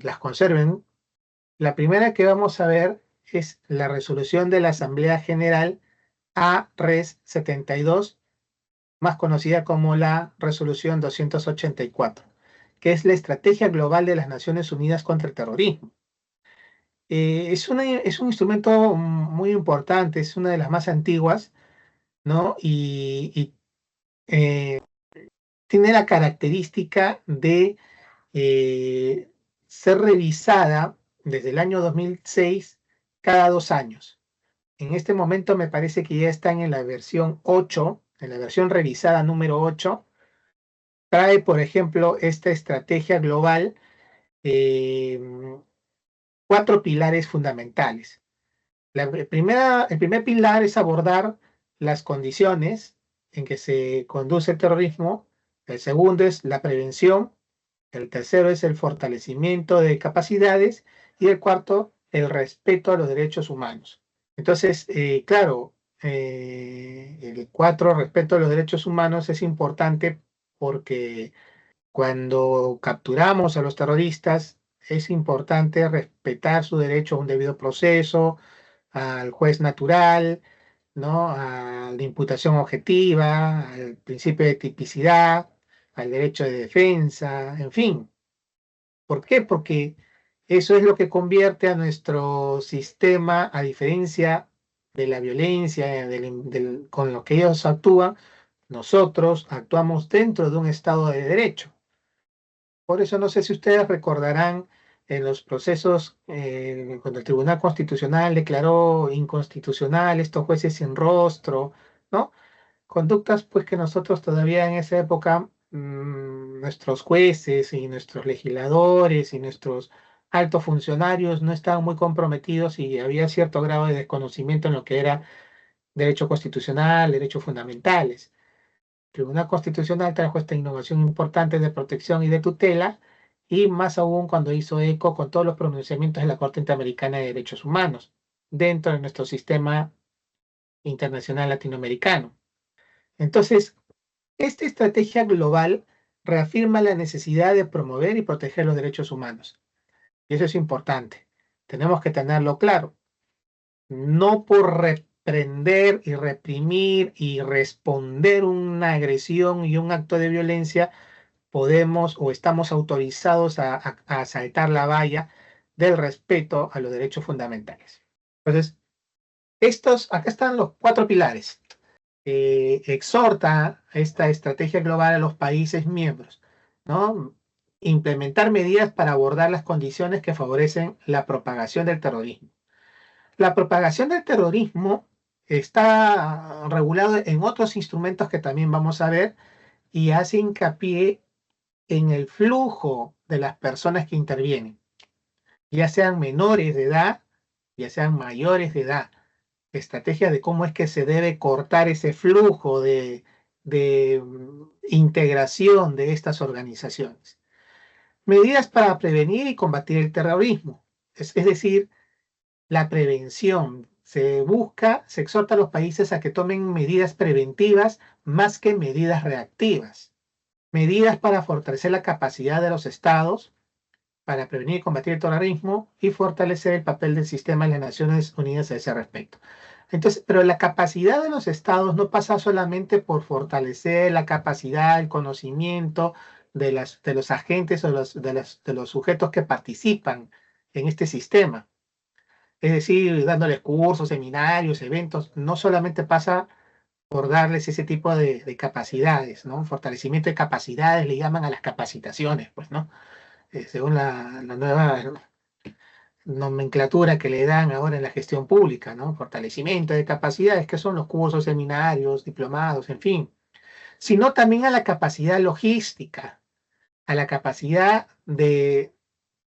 las conserven. La primera que vamos a ver es la resolución de la Asamblea General ARES 72, más conocida como la resolución 284, que es la Estrategia Global de las Naciones Unidas contra el Terrorismo. Es un instrumento muy importante, es una de las más antiguas, ¿no? Y tiene la característica de ser revisada desde el año 2006 cada 2 años. En este momento me parece que ya están en la versión 8, en la versión revisada número 8. Trae, por ejemplo, esta estrategia global 4 pilares fundamentales. El primer pilar es abordar las condiciones en que se conduce el terrorismo. El segundo es la prevención. El tercero es el fortalecimiento de capacidades. Y el cuarto, el respeto a los derechos humanos. Entonces, claro, el 4, respeto a los derechos humanos, es importante porque cuando capturamos a los terroristas, es importante respetar su derecho a un debido proceso, al juez natural, ¿no? A la imputación objetiva, al principio de tipicidad, al derecho de defensa, en fin. ¿Por qué? Porque eso es lo que convierte a nuestro sistema, a diferencia de la violencia con lo que ellos actúan, nosotros actuamos dentro de un Estado de Derecho. Por eso no sé si ustedes recordarán en los procesos cuando el Tribunal Constitucional declaró inconstitucional estos jueces sin rostro, ¿no? Conductas pues que nosotros todavía en esa época, nuestros jueces y nuestros legisladores y nuestros altos funcionarios no estaban muy comprometidos y había cierto grado de desconocimiento en lo que era derecho constitucional, derechos fundamentales. El Tribunal Constitucional trajo esta innovación importante de protección y de tutela, y más aún cuando hizo eco con todos los pronunciamientos de la Corte Interamericana de Derechos Humanos dentro de nuestro sistema internacional latinoamericano. Entonces, esta estrategia global reafirma la necesidad de promover y proteger los derechos humanos. Y eso es importante. Tenemos que tenerlo claro. No por prender y reprimir y responder una agresión y un acto de violencia, podemos o estamos autorizados a saltar la valla del respeto a los derechos fundamentales. Entonces, acá están los 4 pilares. Exhorta esta estrategia global a los países miembros, ¿no? Implementar medidas para abordar las condiciones que favorecen la propagación del terrorismo. La propagación del terrorismo está regulado en otros instrumentos que también vamos a ver y hace hincapié en el flujo de las personas que intervienen, ya sean menores de edad, ya sean mayores de edad. Estrategia de cómo es que se debe cortar ese flujo de integración de estas organizaciones. Medidas para prevenir y combatir el terrorismo, es decir, la prevención. Se exhorta a los países a que tomen medidas preventivas más que medidas reactivas. Medidas para fortalecer la capacidad de los estados para prevenir y combatir el terrorismo y fortalecer el papel del sistema de las Naciones Unidas a ese respecto. Entonces, pero la capacidad de los estados no pasa solamente por fortalecer la capacidad, el conocimiento de los agentes o de los sujetos que participan en este sistema. Es decir, dándoles cursos, seminarios, eventos, no solamente pasa por darles ese tipo de capacidades, ¿no? Fortalecimiento de capacidades le llaman a las capacitaciones, pues, ¿no? Según la nueva nomenclatura que le dan ahora en la gestión pública, ¿no? Fortalecimiento de capacidades, que son los cursos, seminarios, diplomados, en fin. Sino también a la capacidad logística, a la capacidad de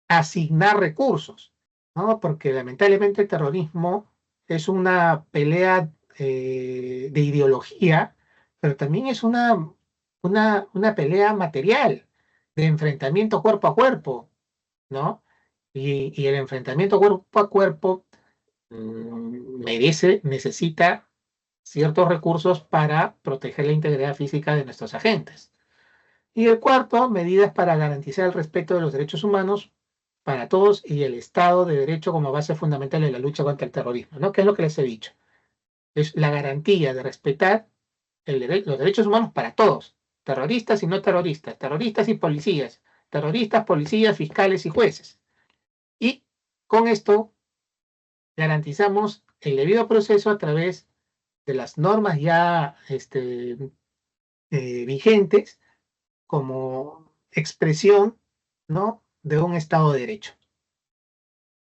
asignar recursos, ¿no? Porque lamentablemente el terrorismo es una pelea de ideología, pero también es una pelea material, de enfrentamiento cuerpo a cuerpo, ¿no? Y el enfrentamiento cuerpo a cuerpo necesita ciertos recursos para proteger la integridad física de nuestros agentes. Y el cuarto, medidas para garantizar el respeto de los derechos humanos para todos y el Estado de Derecho como base fundamental de la lucha contra el terrorismo, ¿no? ¿Qué es lo que les he dicho? Es la garantía de respetar los derechos humanos para todos, terroristas y no terroristas, terroristas y policías, terroristas, policías, fiscales y jueces. Y con esto garantizamos el debido proceso a través de las normas ya vigentes como expresión, ¿no?, de un Estado de Derecho.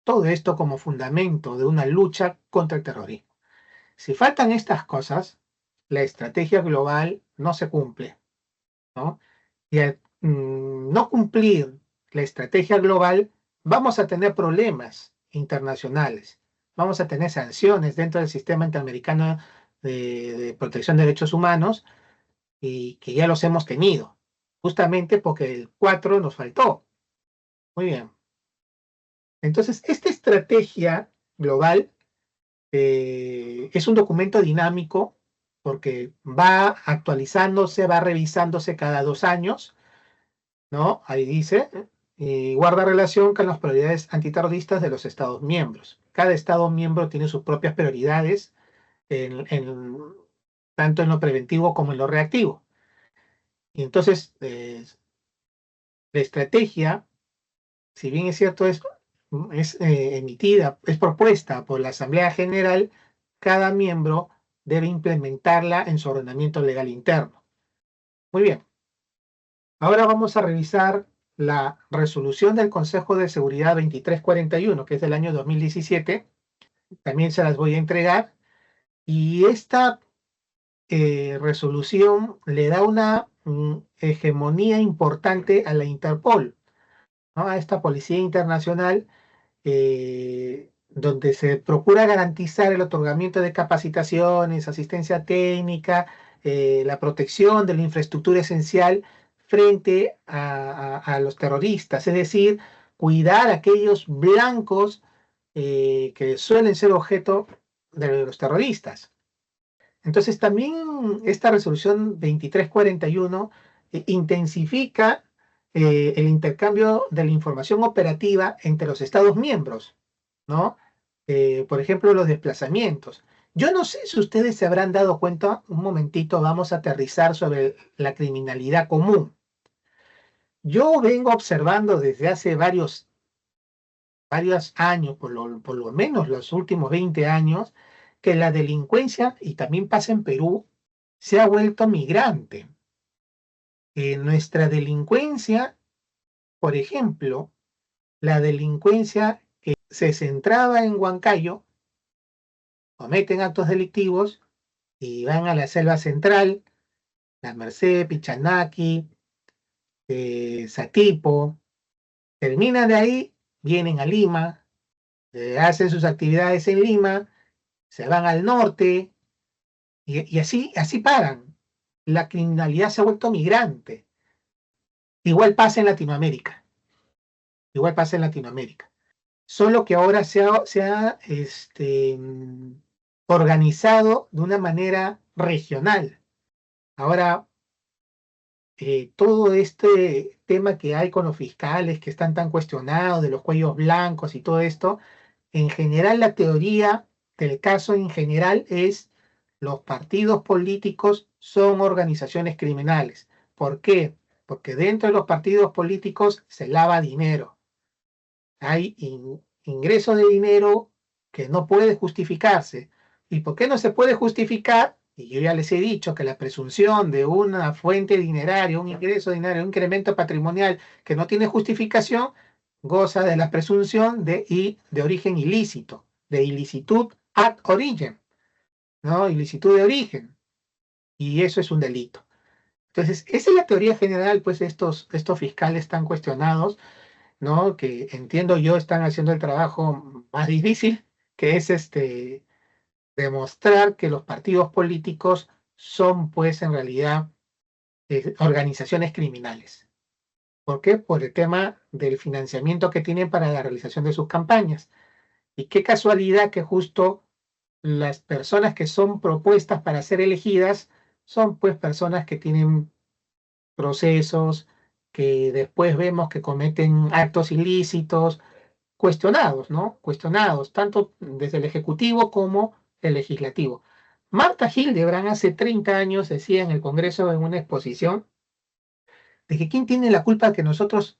Todo esto como fundamento de una lucha contra el terrorismo. Si faltan estas cosas, la estrategia global no se cumple, ¿no? Y al no cumplir la estrategia global, vamos a tener problemas internacionales, vamos a tener sanciones dentro del sistema interamericano de protección de derechos humanos y que ya los hemos tenido, justamente porque el 4 nos faltó. Muy bien. Entonces, esta estrategia global es un documento dinámico porque va actualizándose, va revisándose cada 2 años, ¿no? Ahí dice, y guarda relación con las prioridades antiterroristas de los Estados miembros. Cada Estado miembro tiene sus propias prioridades, tanto en lo preventivo como en lo reactivo. Y entonces, la estrategia, si bien es cierto, es propuesta por la Asamblea General, cada miembro debe implementarla en su ordenamiento legal interno. Muy bien. Ahora vamos a revisar la resolución del Consejo de Seguridad 2341, que es del año 2017. También se las voy a entregar. Y esta resolución le da una hegemonía importante a la Interpol, ¿no?, a esta Policía Internacional, donde se procura garantizar el otorgamiento de capacitaciones, asistencia técnica, la protección de la infraestructura esencial frente a los terroristas, es decir, cuidar a aquellos blancos que suelen ser objeto de los terroristas. Entonces también esta resolución 2341 intensifica el intercambio de la información operativa entre los Estados miembros, ¿no? Por ejemplo, los desplazamientos. Yo no sé si ustedes se habrán dado cuenta, un momentito, vamos a aterrizar sobre la criminalidad común. Yo vengo observando desde hace varios años, por lo menos los últimos 20 años, que la delincuencia, y también pasa en Perú, se ha vuelto migrante. Nuestra delincuencia, por ejemplo, la delincuencia que se centraba en Huancayo, cometen actos delictivos y van a la selva central, La Merced, Pichanaki, Satipo, terminan de ahí, vienen a Lima, hacen sus actividades en Lima, se van al norte y así paran. La criminalidad se ha vuelto migrante. Igual pasa en Latinoamérica. Igual pasa en Latinoamérica. Solo que ahora se ha organizado de una manera regional. Ahora, todo este tema que hay con los fiscales que están tan cuestionados, de los cuellos blancos y todo esto, en general la teoría del caso en general es los partidos políticos son organizaciones criminales. ¿Por qué? Porque dentro de los partidos políticos se lava dinero. Hay ingreso de dinero que no puede justificarse. ¿Y por qué no se puede justificar? Y yo ya les he dicho que la presunción de una fuente dineraria, un ingreso dinerario, un incremento patrimonial que no tiene justificación, goza de la presunción de origen ilícito, de ilicitud ad origem, ¿no? Ilicitud de origen. Y eso es un delito. Entonces, esa es la teoría general, pues, de estos fiscales tan cuestionados, ¿no? Que entiendo yo están haciendo el trabajo más difícil, que es demostrar que los partidos políticos son, pues, en realidad, organizaciones criminales. ¿Por qué? Por el tema del financiamiento que tienen para la realización de sus campañas. Y qué casualidad que justo las personas que son propuestas para ser elegidas son, pues, personas que tienen procesos, que después vemos que cometen actos ilícitos, cuestionados, ¿no? Cuestionados, tanto desde el Ejecutivo como el Legislativo. Marta Hildebrand hace 30 años decía en el Congreso en una exposición de que quién tiene la culpa de que nosotros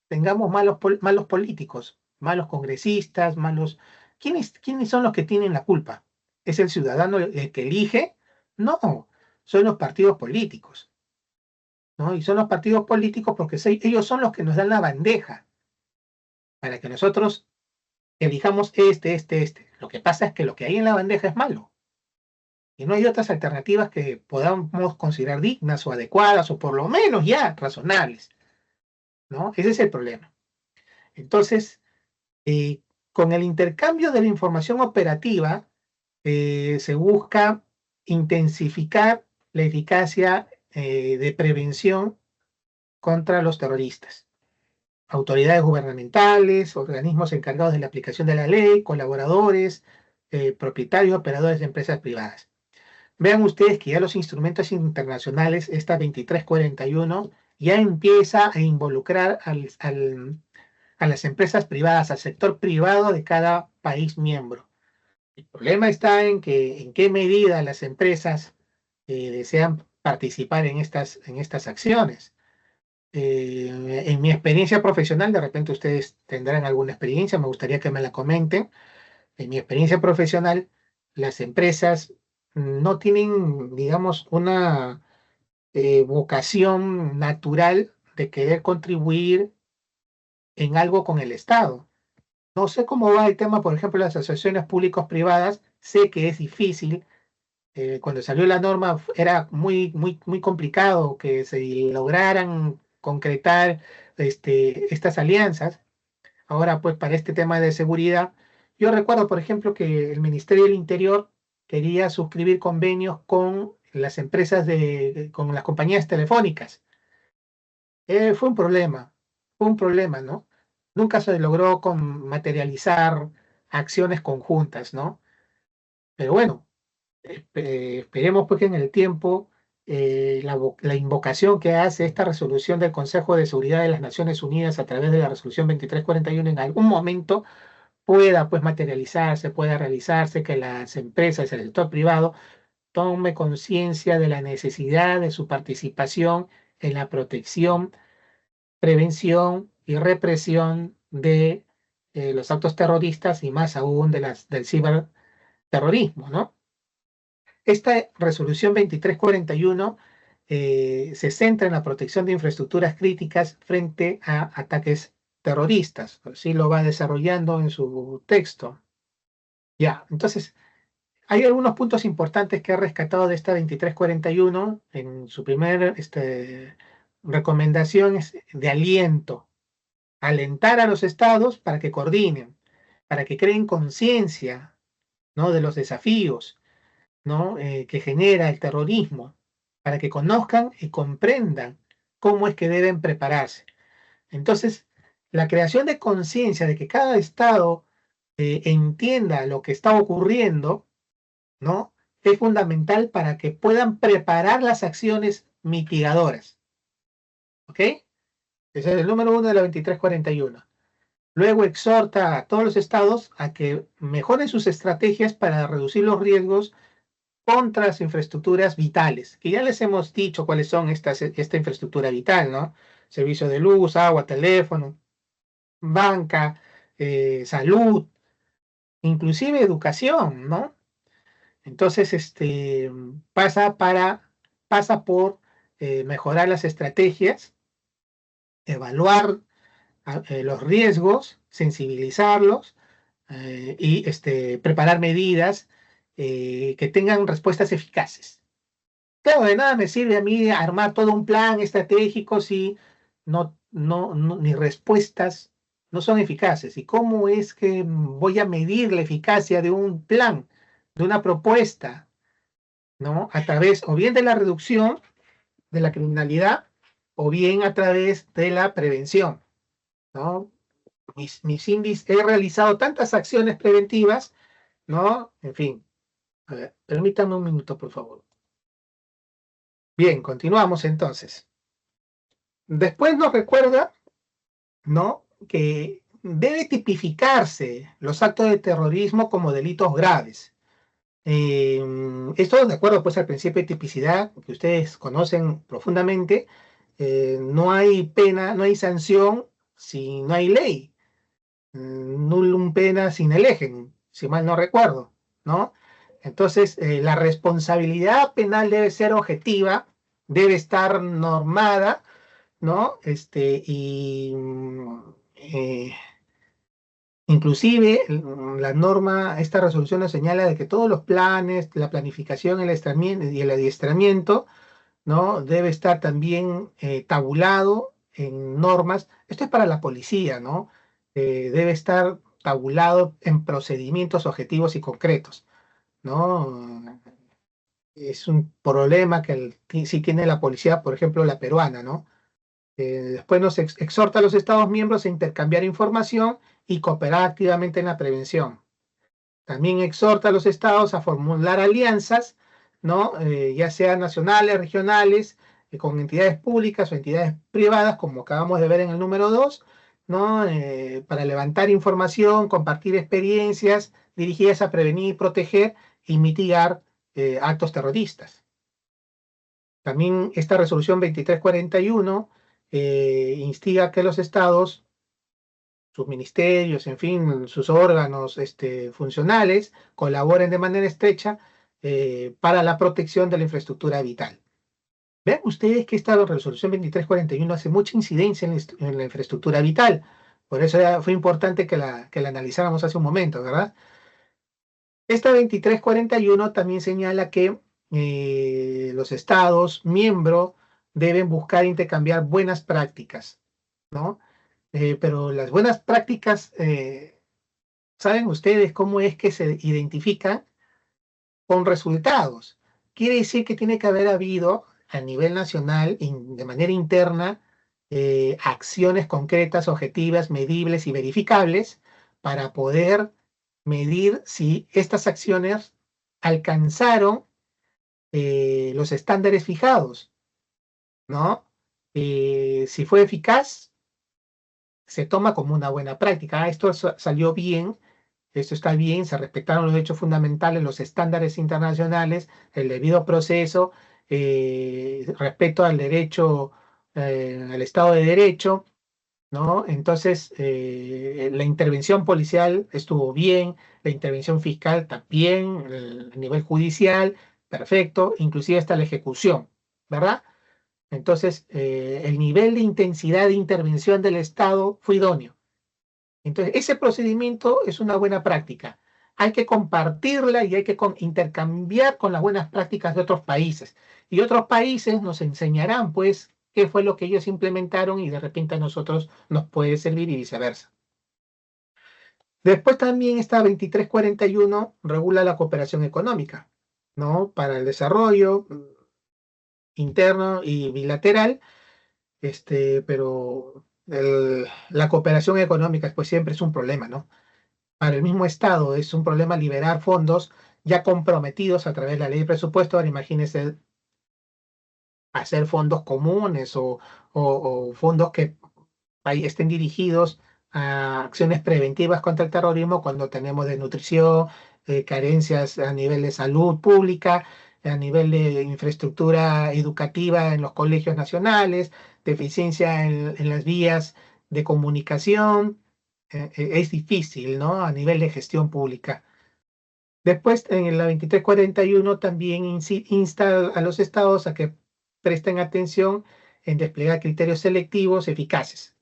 tengamos malos políticos, malos congresistas, malos... ¿Quiénes son los que tienen la culpa? ¿Es el ciudadano el que elige? No, son los partidos políticos, ¿no? Y son los partidos políticos porque ellos son los que nos dan la bandeja para que nosotros elijamos este. Lo que pasa es que lo que hay en la bandeja es malo. Y no hay otras alternativas que podamos considerar dignas o adecuadas o por lo menos ya razonables, ¿no? Ese es el problema. Entonces, con el intercambio de la información operativa, se busca intensificar la eficacia de prevención contra los terroristas. Autoridades gubernamentales, organismos encargados de la aplicación de la ley, colaboradores, propietarios, operadores de empresas privadas. Vean ustedes que ya los instrumentos internacionales, esta 2341, ya empieza a involucrar a las empresas privadas, al sector privado de cada país miembro. El problema está en qué medida las empresas desean participar en estas acciones. En mi experiencia profesional, de repente ustedes tendrán alguna experiencia, me gustaría que me la comenten. En mi experiencia profesional, las empresas no tienen, digamos, una vocación natural de querer contribuir en algo con el Estado. No sé cómo va el tema, por ejemplo, de las asociaciones públicos-privadas. Sé que es difícil. Cuando salió la norma era muy complicado que se lograran concretar estas alianzas. Ahora, pues, para este tema de seguridad, yo recuerdo, por ejemplo, que el Ministerio del Interior quería suscribir convenios con las empresas con las compañías telefónicas. Fue un problema, ¿no? Nunca se logró materializar acciones conjuntas, ¿no? Pero bueno, esperemos pues que en el tiempo la invocación que hace esta resolución del Consejo de Seguridad de las Naciones Unidas a través de la resolución 2341 en algún momento pueda pues materializarse, pueda realizarse, que las empresas, el sector privado, tome conciencia de la necesidad de su participación en la protección, prevención y represión de los actos terroristas y más aún del ciberterrorismo, ¿no? Esta resolución 2341 se centra en la protección de infraestructuras críticas frente a ataques terroristas. Así lo va desarrollando en su texto. Ya, entonces, hay algunos puntos importantes que he rescatado de esta 2341. En su primer recomendación es de aliento. Alentar a los estados para que coordinen, para que creen conciencia, ¿no?, de los desafíos, ¿no?, que genera el terrorismo, para que conozcan y comprendan cómo es que deben prepararse. Entonces, la creación de conciencia de que cada estado entienda lo que está ocurriendo, ¿no?, es fundamental para que puedan preparar las acciones mitigadoras. ¿Ok? Ese es el número 1 de la 2341. Luego exhorta a todos los estados a que mejoren sus estrategias para reducir los riesgos contra las infraestructuras vitales, que ya les hemos dicho cuáles son esta infraestructura vital, ¿no? Servicio de luz, agua, teléfono, banca, salud, inclusive educación, ¿no? Entonces, pasa por mejorar las estrategias, evaluar los riesgos, sensibilizarlos y preparar medidas que tengan respuestas eficaces. Claro, de nada me sirve a mí armar todo un plan estratégico si mis respuestas no son eficaces. ¿Y cómo es que voy a medir la eficacia de un plan, de una propuesta, ¿no? A través o bien de la reducción de la criminalidad o bien a través de la prevención, ¿no? Mis índices, he realizado tantas acciones preventivas, ¿no? En fin. A ver, permítame un minuto, por favor. Bien, continuamos entonces. Después nos recuerda, ¿no?, que debe tipificarse los actos de terrorismo como delitos graves. Esto de acuerdo pues al principio de tipicidad, que ustedes conocen profundamente. No hay pena, no hay sanción si no hay ley. Nullum pena sine legem, si mal no recuerdo, ¿no? Entonces, la responsabilidad penal debe ser objetiva, debe estar normada, ¿no? Inclusive la norma, esta resolución nos señala de que todos los planes, la planificación, y el adiestramiento, ¿no?, debe estar también tabulado en normas. Esto es para la policía, ¿no? Debe estar tabulado en procedimientos objetivos y concretos, ¿no? Es un problema que sí tiene la policía, por ejemplo, la peruana, ¿no? Después nos exhorta a los Estados miembros a intercambiar información y cooperar activamente en la prevención. También exhorta a los Estados a formular alianzas, ¿no?, ya sean nacionales, regionales, con entidades públicas o entidades privadas, como acabamos de ver en el número 2, ¿no?, para levantar información, compartir experiencias dirigidas a prevenir, proteger y mitigar actos terroristas. También esta resolución 2341 instiga a que los estados, sus ministerios, en fin, sus órganos funcionales, colaboren de manera estrecha para la protección de la infraestructura vital. Vean ustedes que esta resolución 2341 hace mucha incidencia en la infraestructura vital. Por eso fue importante que la analizáramos hace un momento, ¿verdad? Esta 2341 también señala que los estados miembros deben buscar intercambiar buenas prácticas, ¿no? Pero las buenas prácticas, ¿saben ustedes cómo es que se identifican? Con resultados. Quiere decir que tiene que haber habido a nivel nacional, de manera interna, acciones concretas, objetivas, medibles y verificables para poder medir si estas acciones alcanzaron los estándares fijados, ¿no? Si fue eficaz, se toma como una buena práctica. Esto salió bien esto está bien, se respetaron los derechos fundamentales, los estándares internacionales, el debido proceso, respeto al derecho, al Estado de Derecho, ¿no? Entonces, la intervención policial estuvo bien, la intervención fiscal también, a nivel judicial, perfecto, inclusive hasta la ejecución, ¿verdad? Entonces, el nivel de intensidad de intervención del Estado fue idóneo. Entonces, ese procedimiento es una buena práctica. Hay que compartirla y hay que intercambiar con las buenas prácticas de otros países. Y otros países nos enseñarán, pues, qué fue lo que ellos implementaron y de repente a nosotros nos puede servir y viceversa. Después también está 2341, regula la cooperación económica, ¿no? Para el desarrollo interno y bilateral, pero la cooperación económica pues siempre es un problema, ¿no? Para el mismo Estado es un problema liberar fondos ya comprometidos a través de la ley de presupuesto. Ahora imagínense hacer fondos comunes o fondos que estén dirigidos a acciones preventivas contra el terrorismo cuando tenemos desnutrición, carencias a nivel de salud pública, a nivel de infraestructura educativa en los colegios nacionales, deficiencia en las vías de comunicación. Es difícil, ¿no? A nivel de gestión pública. Después, en la 2341 también insta a los estados a que presten atención en desplegar criterios selectivos eficaces,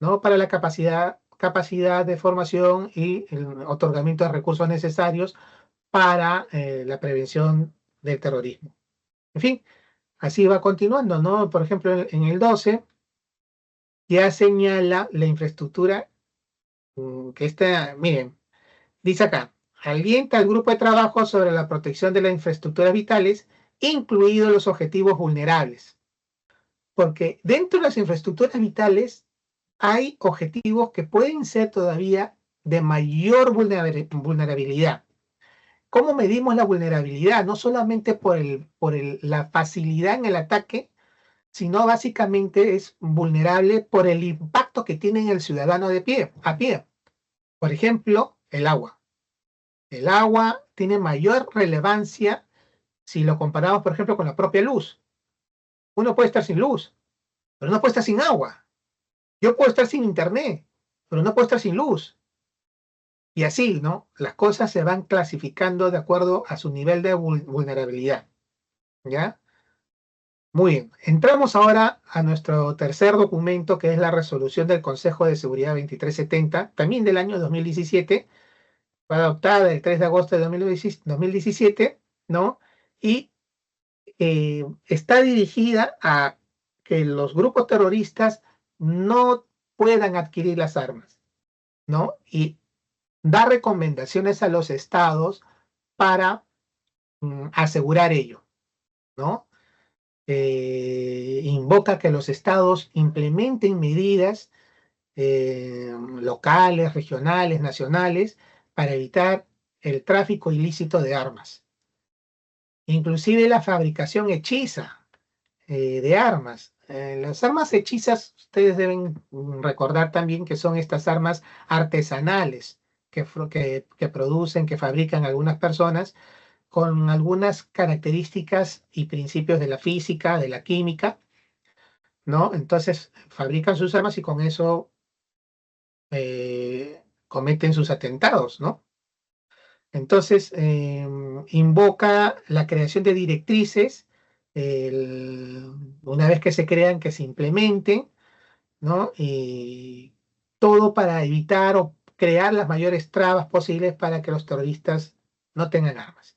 ¿no? Para la capacidad de formación y el otorgamiento de recursos necesarios para la prevención del terrorismo. En fin, así va continuando, ¿no? Por ejemplo, en el 12 ya señala la infraestructura que está, miren, dice acá, alienta al grupo de trabajo sobre la protección de las infraestructuras vitales, incluidos los objetivos vulnerables. Porque dentro de las infraestructuras vitales hay objetivos que pueden ser todavía de mayor vulnerabilidad. ¿Cómo medimos la vulnerabilidad? No solamente por la facilidad en el ataque, sino básicamente es vulnerable por el impacto que tiene en el ciudadano a pie. Por ejemplo, el agua. El agua tiene mayor relevancia si lo comparamos, por ejemplo, con la propia luz. Uno puede estar sin luz, pero no puede estar sin agua. Yo puedo estar sin internet, pero no puedo estar sin luz. Y así, ¿no? Las cosas se van clasificando de acuerdo a su nivel de vulnerabilidad. ¿Ya? Muy bien. Entramos ahora a nuestro tercer documento, que es la resolución del Consejo de Seguridad 2370, también del año 2017, fue adoptada el 3 de agosto de 2017, ¿no? Y está dirigida a que los grupos terroristas no puedan adquirir las armas, ¿no? Y da recomendaciones a los estados para asegurar ello, ¿no? Invoca que los estados implementen medidas locales, regionales, nacionales, para evitar el tráfico ilícito de armas. Inclusive la fabricación hechiza de armas. Las armas hechizas, ustedes deben recordar también que son estas armas artesanales que producen, que fabrican algunas personas con algunas características y principios de la física, de la química, ¿no? Entonces fabrican sus armas y con eso cometen sus atentados, ¿no? Entonces, invoca la creación de directrices, una vez que se crean, que se implementen, ¿no? Y todo para evitar o crear las mayores trabas posibles para que los terroristas no tengan armas,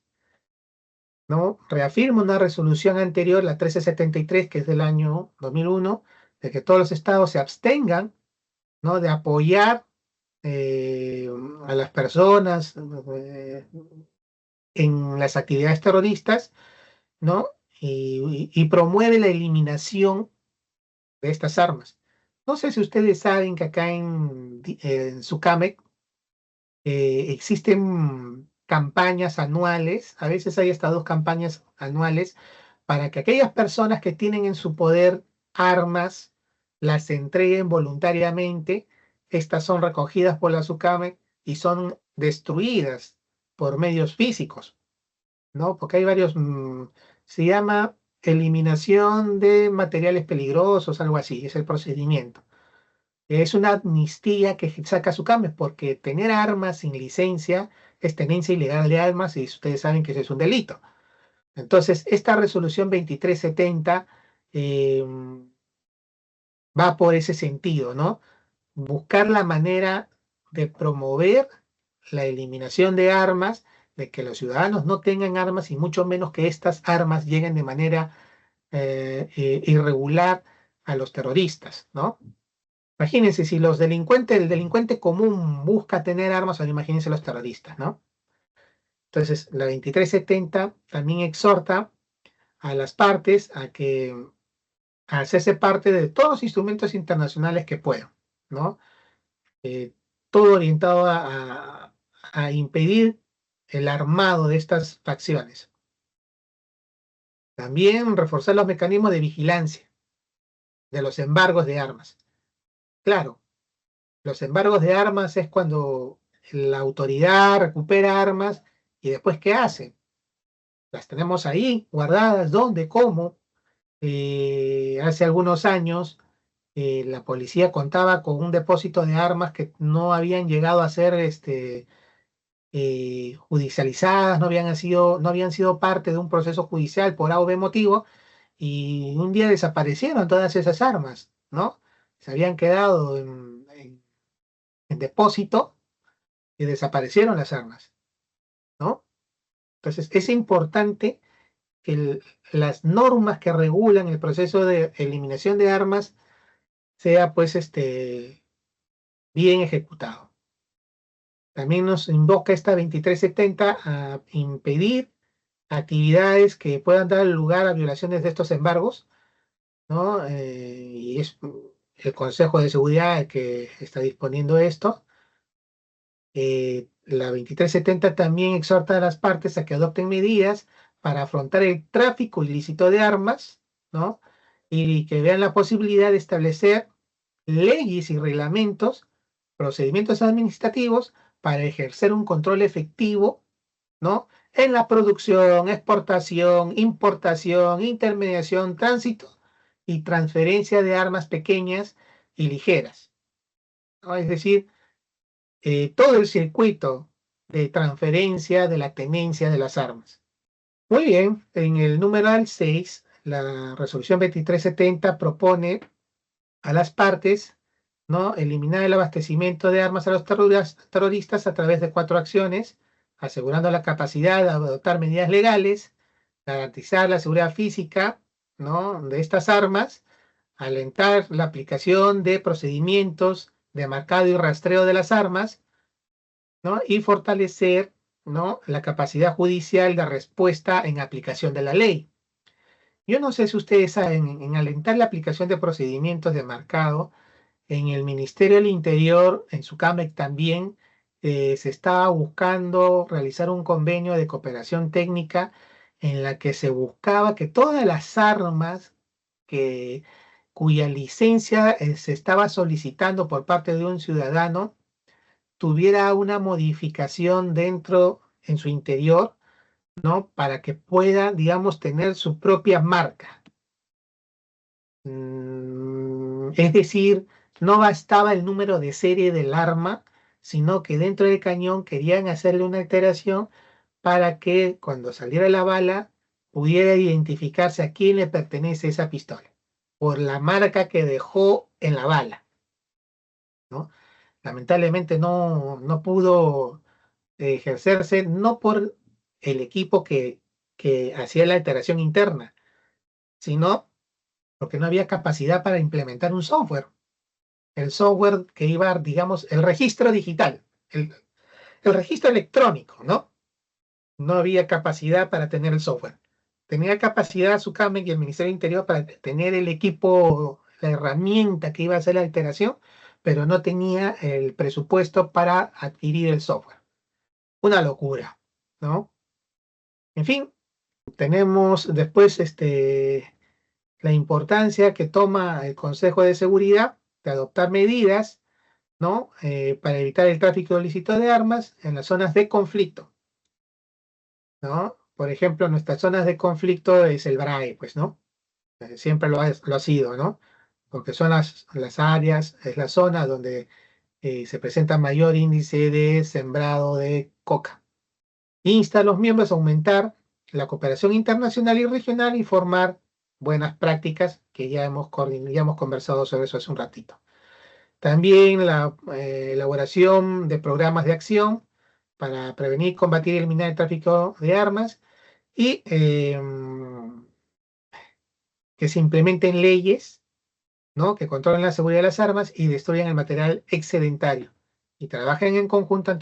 ¿no? Reafirma una resolución anterior, la 1373, que es del año 2001, de que todos los estados se abstengan, ¿no? De apoyar a las personas en las actividades terroristas, ¿no? Y promueve la eliminación de estas armas. No sé si ustedes saben que acá en Sucamec existen campañas anuales, a veces hay hasta 2 campañas anuales, para que aquellas personas que tienen en su poder armas las entreguen voluntariamente. Estas son recogidas por la SUCAMEC y son destruidas por medios físicos, ¿no? Porque hay varios, se llama eliminación de materiales peligrosos, algo así, es el procedimiento. Es una amnistía que saca su cambio, porque tener armas sin licencia es tenencia ilegal de armas y ustedes saben que ese es un delito. Entonces, esta resolución 2370 va por ese sentido, ¿no? Buscar la manera de promover la eliminación de armas, de que los ciudadanos no tengan armas y mucho menos que estas armas lleguen de manera irregular a los terroristas, ¿no? Imagínense si el delincuente común busca tener armas, ahora imagínense los terroristas, ¿no? Entonces, la 2370 también exhorta a las partes a hacerse parte de todos los instrumentos internacionales que puedan, ¿no? Todo orientado a impedir el armado de estas facciones. También reforzar los mecanismos de vigilancia de los embargos de armas. Claro, los embargos de armas es cuando la autoridad recupera armas y después ¿qué hace? Las tenemos ahí guardadas, ¿dónde? ¿Cómo? Hace algunos años la policía contaba con un depósito de armas que no habían llegado a ser judicializadas, no habían sido parte de un proceso judicial por A o B motivo, y un día desaparecieron todas esas armas, ¿no? Se habían quedado en depósito y desaparecieron las armas, ¿no? Entonces es importante que las normas que regulan el proceso de eliminación de armas sea pues bien ejecutado. También nos invoca esta 2370 a impedir actividades que puedan dar lugar a violaciones de estos embargos, ¿no? Y es el Consejo de Seguridad el que está disponiendo esto. La 2370 también exhorta a las partes a que adopten medidas para afrontar el tráfico ilícito de armas, ¿no? Y que vean la posibilidad de establecer leyes y reglamentos, procedimientos administrativos para ejercer un control efectivo, ¿no? En la producción, exportación, importación, intermediación, tránsito y transferencia de armas pequeñas y ligeras, ¿no? Es decir, todo el circuito de transferencia de la tenencia de las armas. Muy bien, en el numeral 6, la resolución 2370 propone a las partes, ¿no?, eliminar el abastecimiento de armas a los terroristas a través de 4 acciones, asegurando la capacidad de adoptar medidas legales, garantizar la seguridad física, ¿no?, de estas armas, alentar la aplicación de procedimientos de marcado y rastreo de las armas, ¿no?, y fortalecer, ¿no?, la capacidad judicial de respuesta en aplicación de la ley. Yo no sé si ustedes saben, en alentar la aplicación de procedimientos de marcado, en el Ministerio del Interior, en su CAMEC también, se estaba buscando realizar un convenio de cooperación técnica en la que se buscaba que todas las armas cuya licencia se estaba solicitando por parte de un ciudadano tuviera una modificación en su interior, ¿no?, para que pueda, digamos, tener su propia marca. Es decir, no bastaba el número de serie del arma, sino que dentro del cañón querían hacerle una alteración para que cuando saliera la bala pudiera identificarse a quién le pertenece esa pistola, por la marca que dejó en la bala, ¿no? Lamentablemente no pudo ejercerse, no por el equipo que hacía la alteración interna, sino porque no había capacidad para implementar un software. El software que iba, digamos, el registro digital, el registro electrónico, ¿no? No había capacidad para tener el software. Tenía capacidad su CAMEC y el Ministerio del Interior para tener el equipo, la herramienta que iba a hacer la alteración, pero no tenía el presupuesto para adquirir el software. Una locura, ¿no? En fin, tenemos después la importancia que toma el Consejo de Seguridad de adoptar medidas ¿no? Para evitar el tráfico ilícito de armas en las zonas de conflicto, ¿no? Por ejemplo, nuestras zonas de conflicto es el BRAE, pues, ¿no? Siempre lo ha sido, ¿no? Porque son las áreas, es la zona donde se presenta mayor índice de sembrado de coca. Insta a los miembros a aumentar la cooperación internacional y regional y formar buenas prácticas, que ya hemos conversado sobre eso hace un ratito. También la elaboración de programas de acción para prevenir, combatir y eliminar el tráfico de armas y que se implementen leyes, ¿no?, que controlen la seguridad de las armas y destruyan el material excedentario y trabajen en conjunto a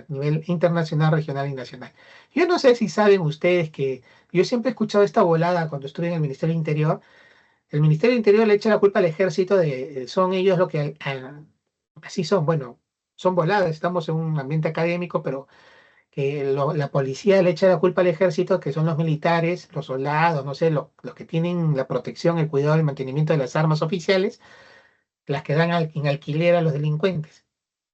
nivel internacional, regional y nacional. Yo no sé si saben ustedes que yo siempre he escuchado esta volada cuando estuve en el Ministerio del Interior. El Ministerio del Interior le echa la culpa al ejército de son ellos lo que así son. Bueno, son voladas, estamos en un ambiente académico, pero que la policía le echa la culpa al ejército, que son los militares, los soldados, no sé, los que tienen la protección, el cuidado, el mantenimiento de las armas oficiales, las que dan en alquiler a los delincuentes.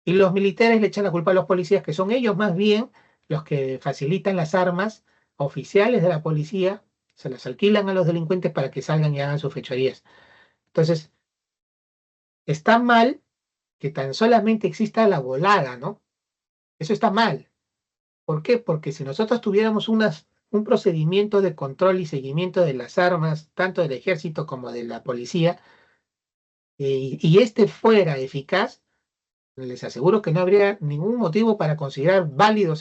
Y los militares le echan la culpa a los policías, que son ellos más bien los que facilitan las armas oficiales de la policía, se las alquilan a los delincuentes para que salgan y hagan sus fechorías. Entonces, está mal que tan solamente exista la volada, ¿no? Eso está mal. ¿Por qué? Porque si nosotros tuviéramos un procedimiento de control y seguimiento de las armas, tanto del ejército como de la policía, y este fuera eficaz, les aseguro que no habría ningún motivo para considerar válidos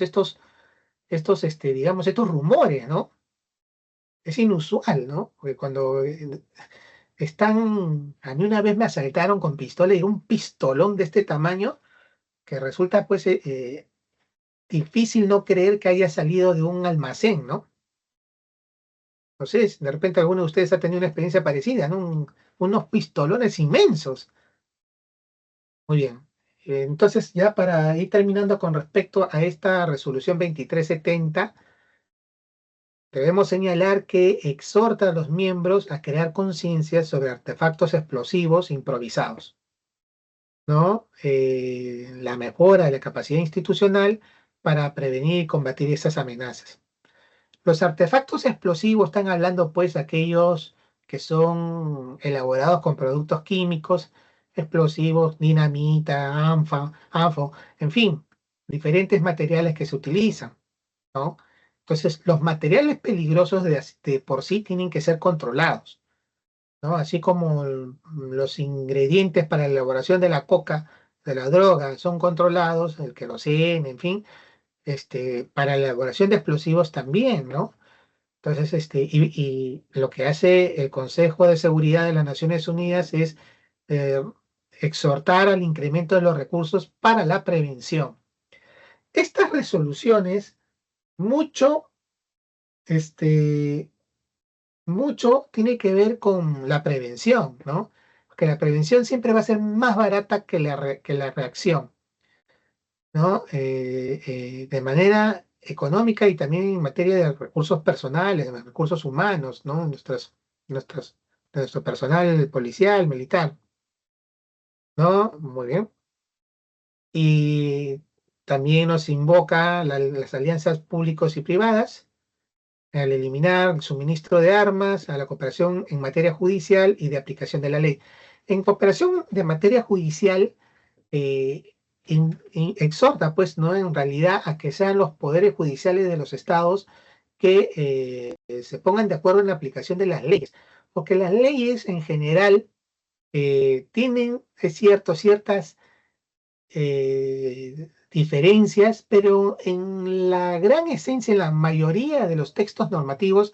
digamos, estos rumores, ¿no? Es inusual, ¿no? Porque cuando a mí una vez me asaltaron con pistola y era un pistolón de este tamaño que resulta, pues, difícil no creer que haya salido de un almacén, ¿no? No sé, de repente alguno de ustedes ha tenido una experiencia parecida, ¿no? Unos pistolones inmensos. Muy bien. Entonces, ya para ir terminando con respecto a esta resolución 2370, debemos señalar que exhorta a los miembros a crear conciencia sobre artefactos explosivos improvisados, ¿no? La mejora de la capacidad institucional para prevenir y combatir esas amenazas. Los artefactos explosivos están hablando, pues, de aquellos que son elaborados con productos químicos, explosivos, dinamita, ANFO, en fin, diferentes materiales que se utilizan, ¿no? Entonces, los materiales peligrosos de por sí tienen que ser controlados, ¿no? Así como los ingredientes para la elaboración de la coca, de la droga, son controlados, el queroseno, en fin, para la elaboración de explosivos también, ¿no? Entonces, y lo que hace el Consejo de Seguridad de las Naciones Unidas es eh, exhortar al incremento de los recursos para la prevención. Estas resoluciones, mucho, mucho tiene que ver con la prevención, ¿no? Porque la prevención siempre va a ser más barata que la reacción, ¿no? De manera económica y también en materia de recursos personales, de recursos humanos, ¿no? Nuestras, de nuestro personal policial, militar, ¿no? Muy bien. Y también nos invoca las alianzas públicos y privadas al eliminar el suministro de armas, a la cooperación en materia judicial y de aplicación de la ley. En cooperación de materia judicial, eh, exhorta, pues, ¿no?, en realidad a que sean los poderes judiciales de los estados que se pongan de acuerdo en la aplicación de las leyes, porque las leyes en general tienen, es cierto, ciertas diferencias, pero en la gran esencia, en la mayoría de los textos normativos,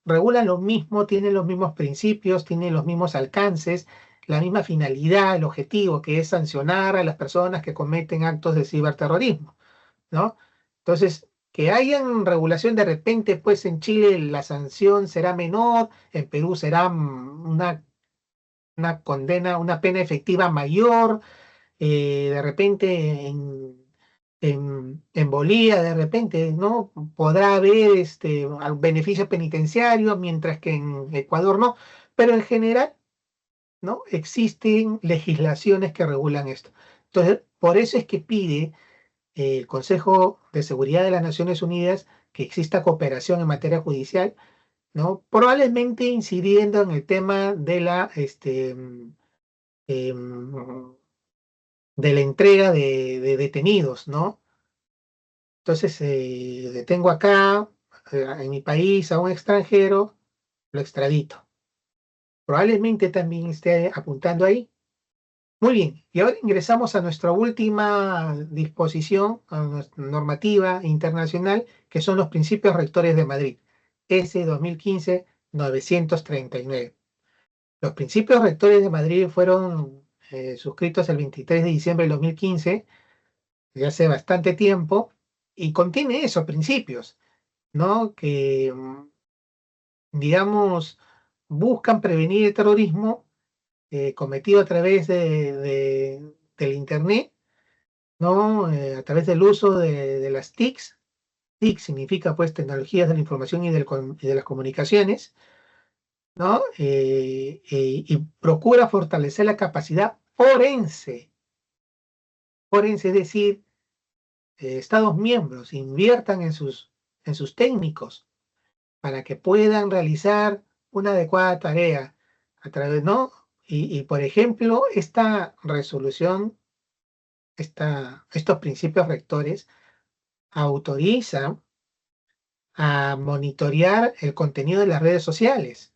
regulan lo mismo, tienen los mismos principios, tienen los mismos alcances, la misma finalidad, el objetivo, que es sancionar a las personas que cometen actos de ciberterrorismo, ¿no? Entonces, que hayan regulación de repente, pues en Chile la sanción será menor, en Perú será una condena, una pena efectiva mayor, de repente en Bolivia, de repente, ¿no?, podrá haber algún beneficio penitenciario, mientras que en Ecuador no, pero en general, ¿no?, existen legislaciones que regulan esto. Entonces, por eso es que pide el Consejo de Seguridad de las Naciones Unidas que exista cooperación en materia judicial, ¿no? Probablemente incidiendo en el tema de em, de la entrega de detenidos, ¿no? Entonces, detengo acá, en mi país, a un extranjero, lo extradito. Probablemente también esté apuntando ahí. Muy bien, y ahora ingresamos a nuestra última disposición, a nuestra normativa internacional, que son los principios rectores de Madrid, S 2015-939. Los principios rectores de Madrid fueron suscritos el 23 de diciembre del 2015, ya hace bastante tiempo, y contiene esos principios, ¿no? Que, digamos, buscan prevenir el terrorismo cometido a través del Internet, ¿no? A través del uso de las TICs. TIC significa, pues, tecnologías de la información y de las comunicaciones, ¿no? Y procura fortalecer la capacidad forense. Forense, es decir, Estados miembros inviertan en sus técnicos para que puedan realizar una adecuada tarea a través, ¿no? Por ejemplo, esta resolución, estos principios rectores autorizan a monitorear el contenido de las redes sociales,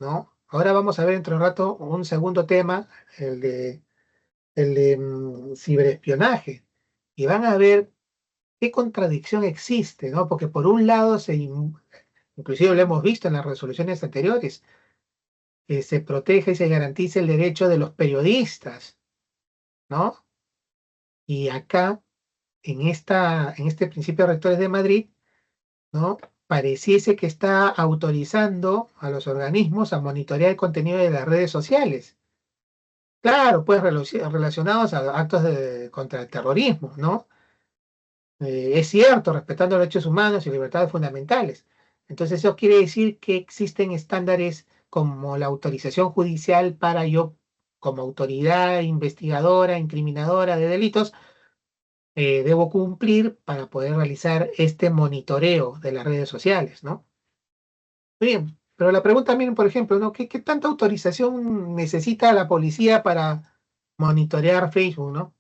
¿no? Ahora vamos a ver dentro de un rato un segundo tema, el de ciberespionaje, y van a ver qué contradicción existe, ¿no? Porque por un lado, inclusive lo hemos visto en las resoluciones anteriores, que se protege y se garantiza el derecho de los periodistas, ¿no? Y acá, en este principio de rectores de Madrid, ¿no? Pareciese que está autorizando a los organismos a monitorear el contenido de las redes sociales. Claro, pues relacionados a actos contra el terrorismo, ¿no? Es cierto, respetando los derechos humanos y libertades fundamentales. Entonces, eso quiere decir que existen estándares como la autorización judicial para yo, como autoridad investigadora, incriminadora de delitos, debo cumplir para poder realizar este monitoreo de las redes sociales, ¿no? Muy bien, pero la pregunta también, por ejemplo, ¿no? ¿Qué tanta autorización necesita la policía para monitorear Facebook, ¿no?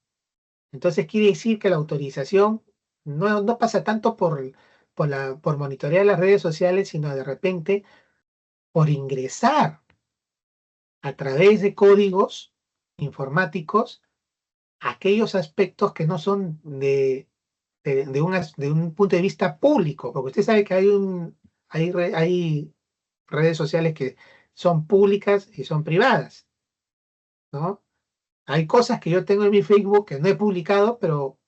Entonces quiere decir que la autorización no pasa tanto por monitorear las redes sociales, sino de repente por ingresar a través de códigos informáticos aquellos aspectos que no son de un punto de vista público, porque usted sabe que hay redes sociales que son públicas y son privadas, ¿no? Hay cosas que yo tengo en mi Facebook que no he publicado, pero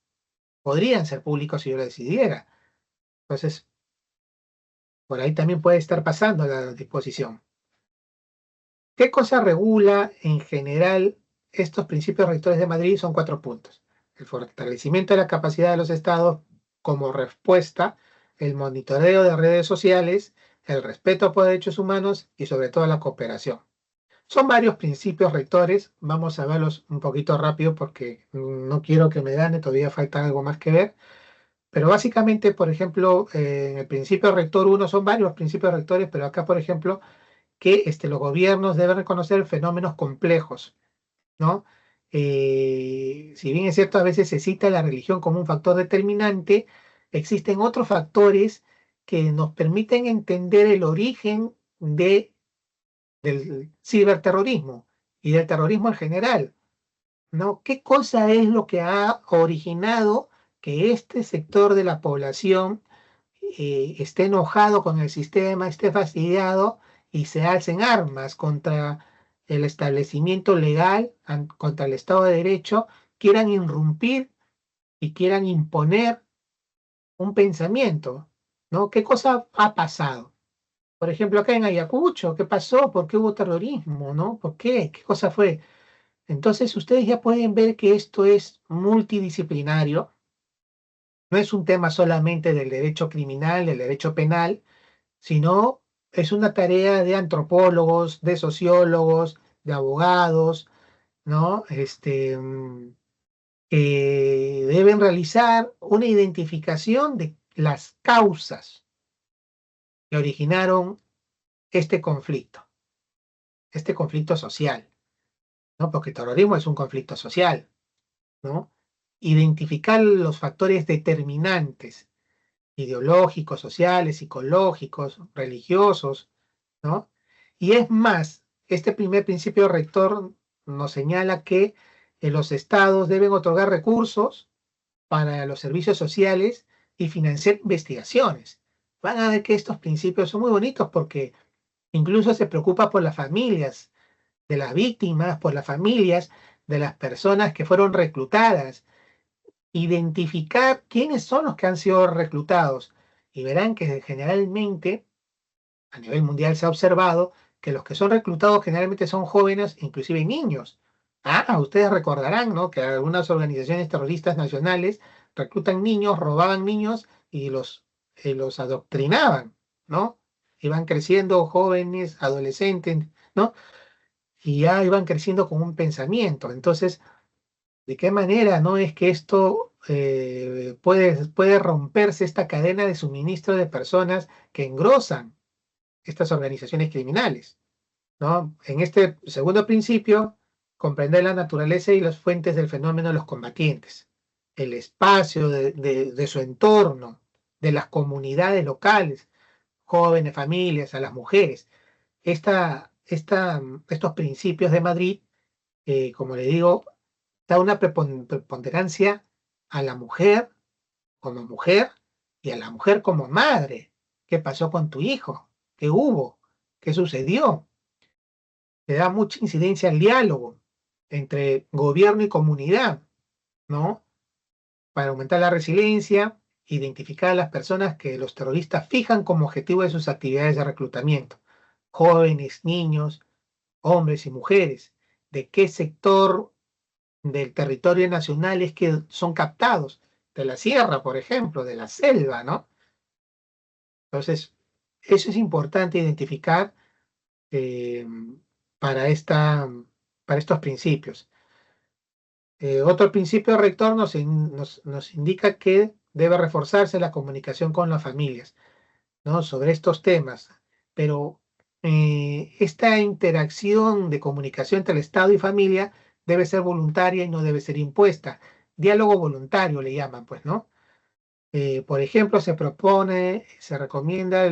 podrían ser públicos si yo lo decidiera. Entonces, por ahí también puede estar pasando la disposición. ¿Qué cosa regula en general estos principios rectores de Madrid? Son 4 puntos. El fortalecimiento de la capacidad de los estados como respuesta, el monitoreo de redes sociales, el respeto por derechos humanos y sobre todo la cooperación. Son varios principios rectores, vamos a verlos un poquito rápido porque no quiero que me gane, todavía falta algo más que ver. Pero básicamente, por ejemplo, en el principio rector 1 son varios principios rectores, pero acá, por ejemplo, que los gobiernos deben reconocer fenómenos complejos, ¿no? Si bien es cierto, a veces se cita la religión como un factor determinante, existen otros factores que nos permiten entender el origen del ciberterrorismo y del terrorismo en general, ¿no? ¿Qué cosa es lo que ha originado que este sector de la población esté enojado con el sistema, esté fastidiado y se alcen armas contra el establecimiento legal, contra el Estado de Derecho, quieran irrumpir y quieran imponer un pensamiento, ¿no? ¿Qué cosa ha pasado? Por ejemplo, acá en Ayacucho, ¿qué pasó? ¿Por qué hubo terrorismo? ¿No? ¿Por qué? ¿Qué cosa fue? Entonces, ustedes ya pueden ver que esto es multidisciplinario, no es un tema solamente del derecho criminal, del derecho penal, sino es una tarea de antropólogos, de sociólogos, de abogados, ¿no? deben realizar una identificación de las causas que originaron este conflicto social, ¿no? Porque el terrorismo es un conflicto social, ¿no? Identificar los factores determinantes, ideológicos, sociales, psicológicos, religiosos, ¿no? Y es más, este primer principio rector nos señala que los estados deben otorgar recursos para los servicios sociales y financiar investigaciones. Van a ver que estos principios son muy bonitos porque incluso se preocupa por las familias de las víctimas, por las familias de las personas que fueron reclutadas, identificar quiénes son los que han sido reclutados. Y verán que generalmente, a nivel mundial se ha observado que los que son reclutados generalmente son jóvenes, inclusive niños. Ustedes recordarán, ¿no?, que algunas organizaciones terroristas nacionales reclutan niños, robaban niños y los adoctrinaban, ¿no? Iban creciendo jóvenes, adolescentes, ¿no? Y ya iban creciendo con un pensamiento. Entonces, ¿de qué manera no es que esto puede romperse esta cadena de suministro de personas que engrosan estas organizaciones criminales, ¿no? En este segundo principio, comprender la naturaleza y las fuentes del fenómeno de los combatientes, el espacio de su entorno, de las comunidades locales, jóvenes, familias, a las mujeres. Estos principios de Madrid, como le digo, da una preponderancia a la mujer como mujer y a la mujer como madre. ¿Qué pasó con tu hijo? ¿Qué hubo? ¿Qué sucedió? Le da mucha incidencia al diálogo entre gobierno y comunidad, ¿no? Para aumentar la resiliencia, identificar a las personas que los terroristas fijan como objetivo de sus actividades de reclutamiento. Jóvenes, niños, hombres y mujeres. ¿De qué sector del territorio nacional es que son captados? De la sierra, por ejemplo, de la selva, ¿no? Entonces, eso es importante identificar eh, para, para estos principios. Otro principio rector nos indica que debe reforzarse la comunicación con las familias, ¿no?, sobre estos temas, pero esta interacción de comunicación entre el Estado y familia debe ser voluntaria y no debe ser impuesta. Diálogo voluntario le llaman, pues, ¿no? Por ejemplo, se recomienda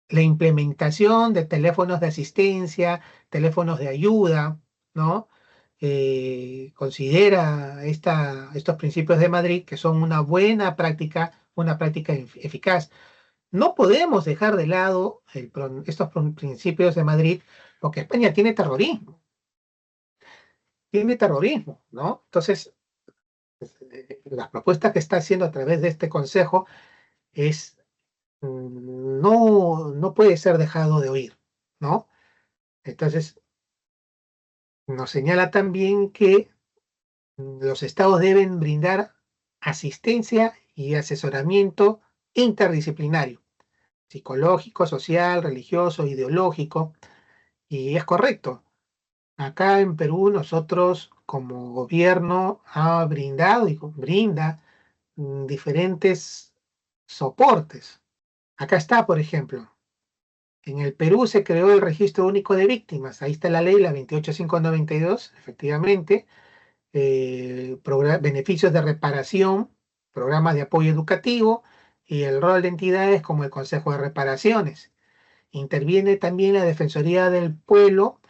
la implementación de teléfonos de asistencia, teléfonos de ayuda, ¿no? Considera estos principios de Madrid que son una buena práctica, una práctica eficaz. No podemos dejar de lado estos principios de Madrid porque España tiene terrorismo, ¿no? Entonces, la propuesta que está haciendo a través de este consejo no puede ser dejado de oír, ¿no? Entonces, nos señala también que los estados deben brindar asistencia y asesoramiento interdisciplinario, psicológico, social, religioso, ideológico, y es correcto. Acá en Perú nosotros como gobierno ha brindado y brinda diferentes soportes. Acá está, por ejemplo, en el Perú se creó el Registro Único de Víctimas. Ahí está la ley, la 28592, efectivamente. Beneficios de reparación, programas de apoyo educativo y el rol de entidades como el Consejo de Reparaciones. Interviene también la Defensoría del Pueblo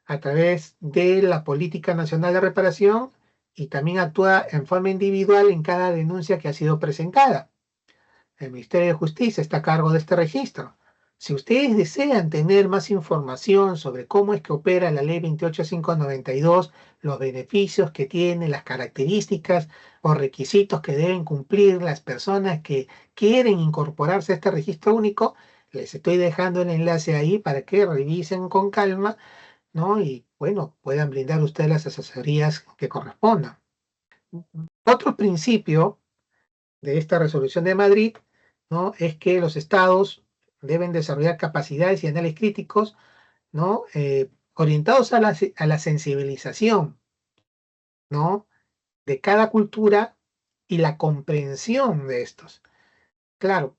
a través de la Política Nacional de Reparación y también actúa en forma individual en cada denuncia que ha sido presentada. El Ministerio de Justicia está a cargo de este registro. Si ustedes desean tener más información sobre cómo es que opera la ley 28592, los beneficios que tiene, las características o requisitos que deben cumplir las personas que quieren incorporarse a este registro único, les estoy dejando el enlace ahí para que revisen con calma, ¿no? Y bueno, puedan brindar ustedes las asesorías que correspondan. Otro principio de esta resolución de Madrid, ¿no?, es que los estados deben desarrollar capacidades y análisis críticos, ¿no?, orientados a la sensibilización, ¿no?, de cada cultura y la comprensión de estos. Claro,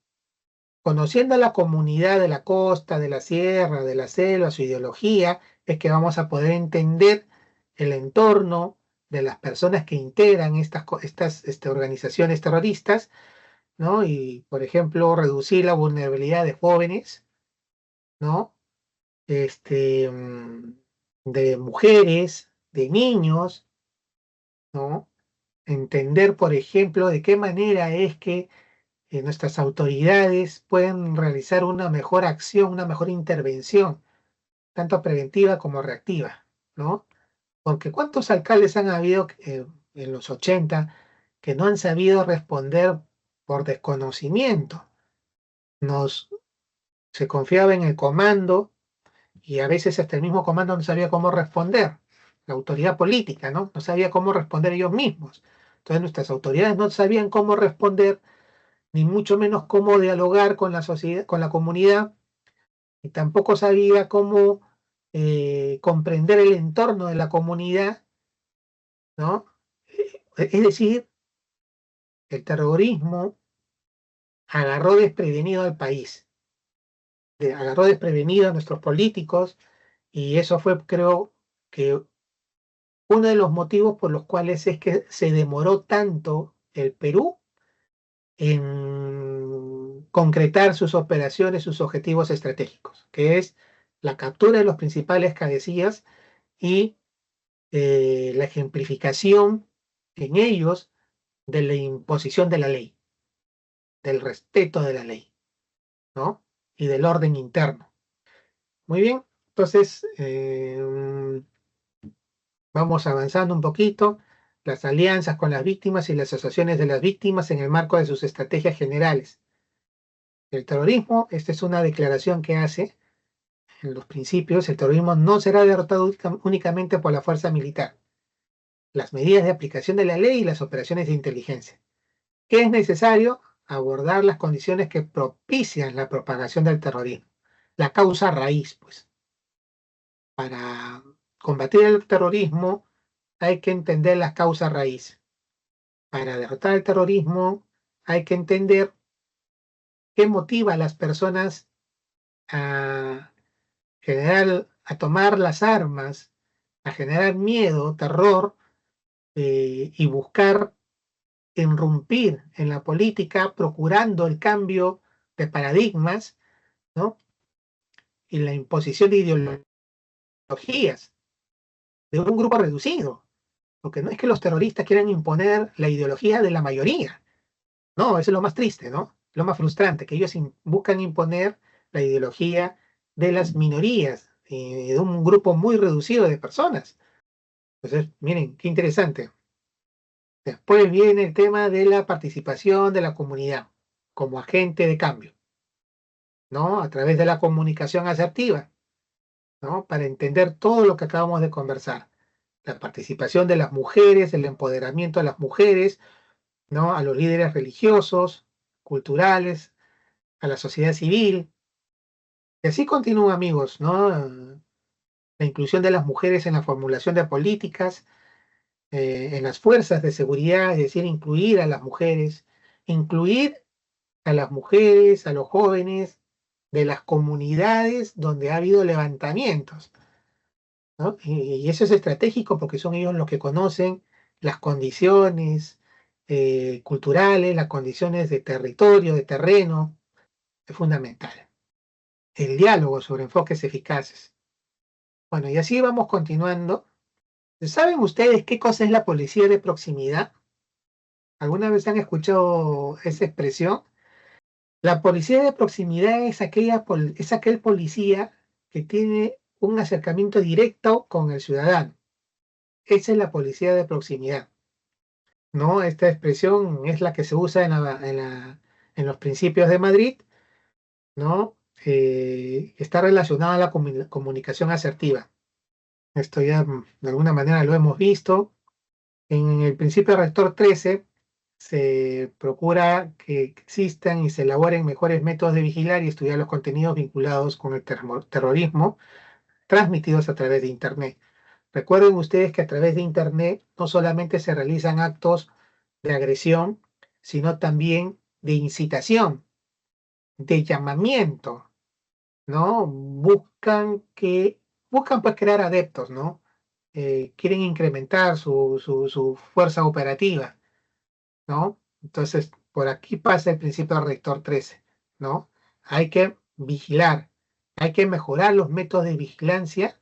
conociendo a la comunidad de la costa, de la sierra, de la selva, su ideología, es que vamos a poder entender el entorno de las personas que integran estas organizaciones terroristas, ¿no? Y, por ejemplo, reducir la vulnerabilidad de jóvenes, ¿no? De mujeres, de niños, ¿no? Entender, por ejemplo, de qué manera es que nuestras autoridades pueden realizar una mejor acción, una mejor intervención, tanto preventiva como reactiva, ¿no? Porque ¿cuántos alcaldes han habido en los 80 que no han sabido responder por desconocimiento? Se confiaba en el comando y a veces hasta el mismo comando no sabía cómo responder. La autoridad política, ¿no? No sabía cómo responder ellos mismos. Entonces nuestras autoridades no sabían cómo responder, ni mucho menos cómo dialogar con la sociedad, con la comunidad, y tampoco sabía cómo comprender el entorno de la comunidad, ¿no? Es decir, el terrorismo agarró desprevenido al país, agarró desprevenido a nuestros políticos, y eso fue, creo que, uno de los motivos por los cuales es que se demoró tanto el Perú en concretar sus operaciones, sus objetivos estratégicos, que es la captura de los principales cabecillas y la ejemplificación en ellos de la imposición de la ley, del respeto de la ley, ¿no? Y del orden interno. Muy bien, entonces vamos avanzando un poquito. Las alianzas con las víctimas y las asociaciones de las víctimas en el marco de sus estrategias generales. El terrorismo, esta es una declaración que hace en los principios: el terrorismo no será derrotado únicamente por la fuerza militar, las medidas de aplicación de la ley y las operaciones de inteligencia. ¿Qué es necesario? Abordar las condiciones que propician la propagación del terrorismo, la causa raíz, pues. Para combatir el terrorismo hay que entender las causas raíz. Para derrotar el terrorismo hay que entender qué motiva a las personas a a tomar las armas, a generar miedo, terror, y buscar irrumpir en la política procurando el cambio de paradigmas, ¿no? Y la imposición de ideologías de un grupo reducido. Porque no es que los terroristas quieran imponer la ideología de la mayoría. No, eso es lo más triste, ¿no? Lo más frustrante, que ellos buscan imponer la ideología de las minorías, de un grupo muy reducido de personas. Entonces, miren, qué interesante. Después viene el tema de la participación de la comunidad como agente de cambio, ¿no? A través de la comunicación asertiva, ¿no? Para entender todo lo que acabamos de conversar. La participación de las mujeres, el empoderamiento de las mujeres, ¿no? A los líderes religiosos, culturales, a la sociedad civil. Y así continúa, amigos, ¿no? La inclusión de las mujeres en la formulación de políticas, en las fuerzas de seguridad, es decir, incluir a las mujeres, incluir a las mujeres, a los jóvenes de las comunidades donde ha habido levantamientos, ¿no? Y eso es estratégico porque son ellos los que conocen las condiciones culturales, las condiciones de territorio, de terreno. Es fundamental. El diálogo sobre enfoques eficaces. Bueno, y así vamos continuando. ¿Saben ustedes qué cosa es la policía de proximidad? ¿Alguna vez han escuchado esa expresión? La policía de proximidad es aquel policía que tiene un acercamiento directo con el ciudadano. Esa es la policía de proximidad, ¿no? Esta expresión es la que se usa en los principios de Madrid, ¿no? Está relacionada a la comunicación asertiva. Esto ya de alguna manera lo hemos visto. En el principio rector 13 se procura que existan y se elaboren mejores métodos de vigilar y estudiar los contenidos vinculados con el terrorismo transmitidos a través de Internet. Recuerden ustedes que a través de Internet no solamente se realizan actos de agresión, sino también de incitación, de llamamiento, ¿no? Buscan pues crear adeptos, ¿no? Quieren incrementar su fuerza operativa, ¿no? Entonces, por aquí pasa el principio rector 13, ¿no? Hay que vigilar, hay que mejorar los métodos de vigilancia,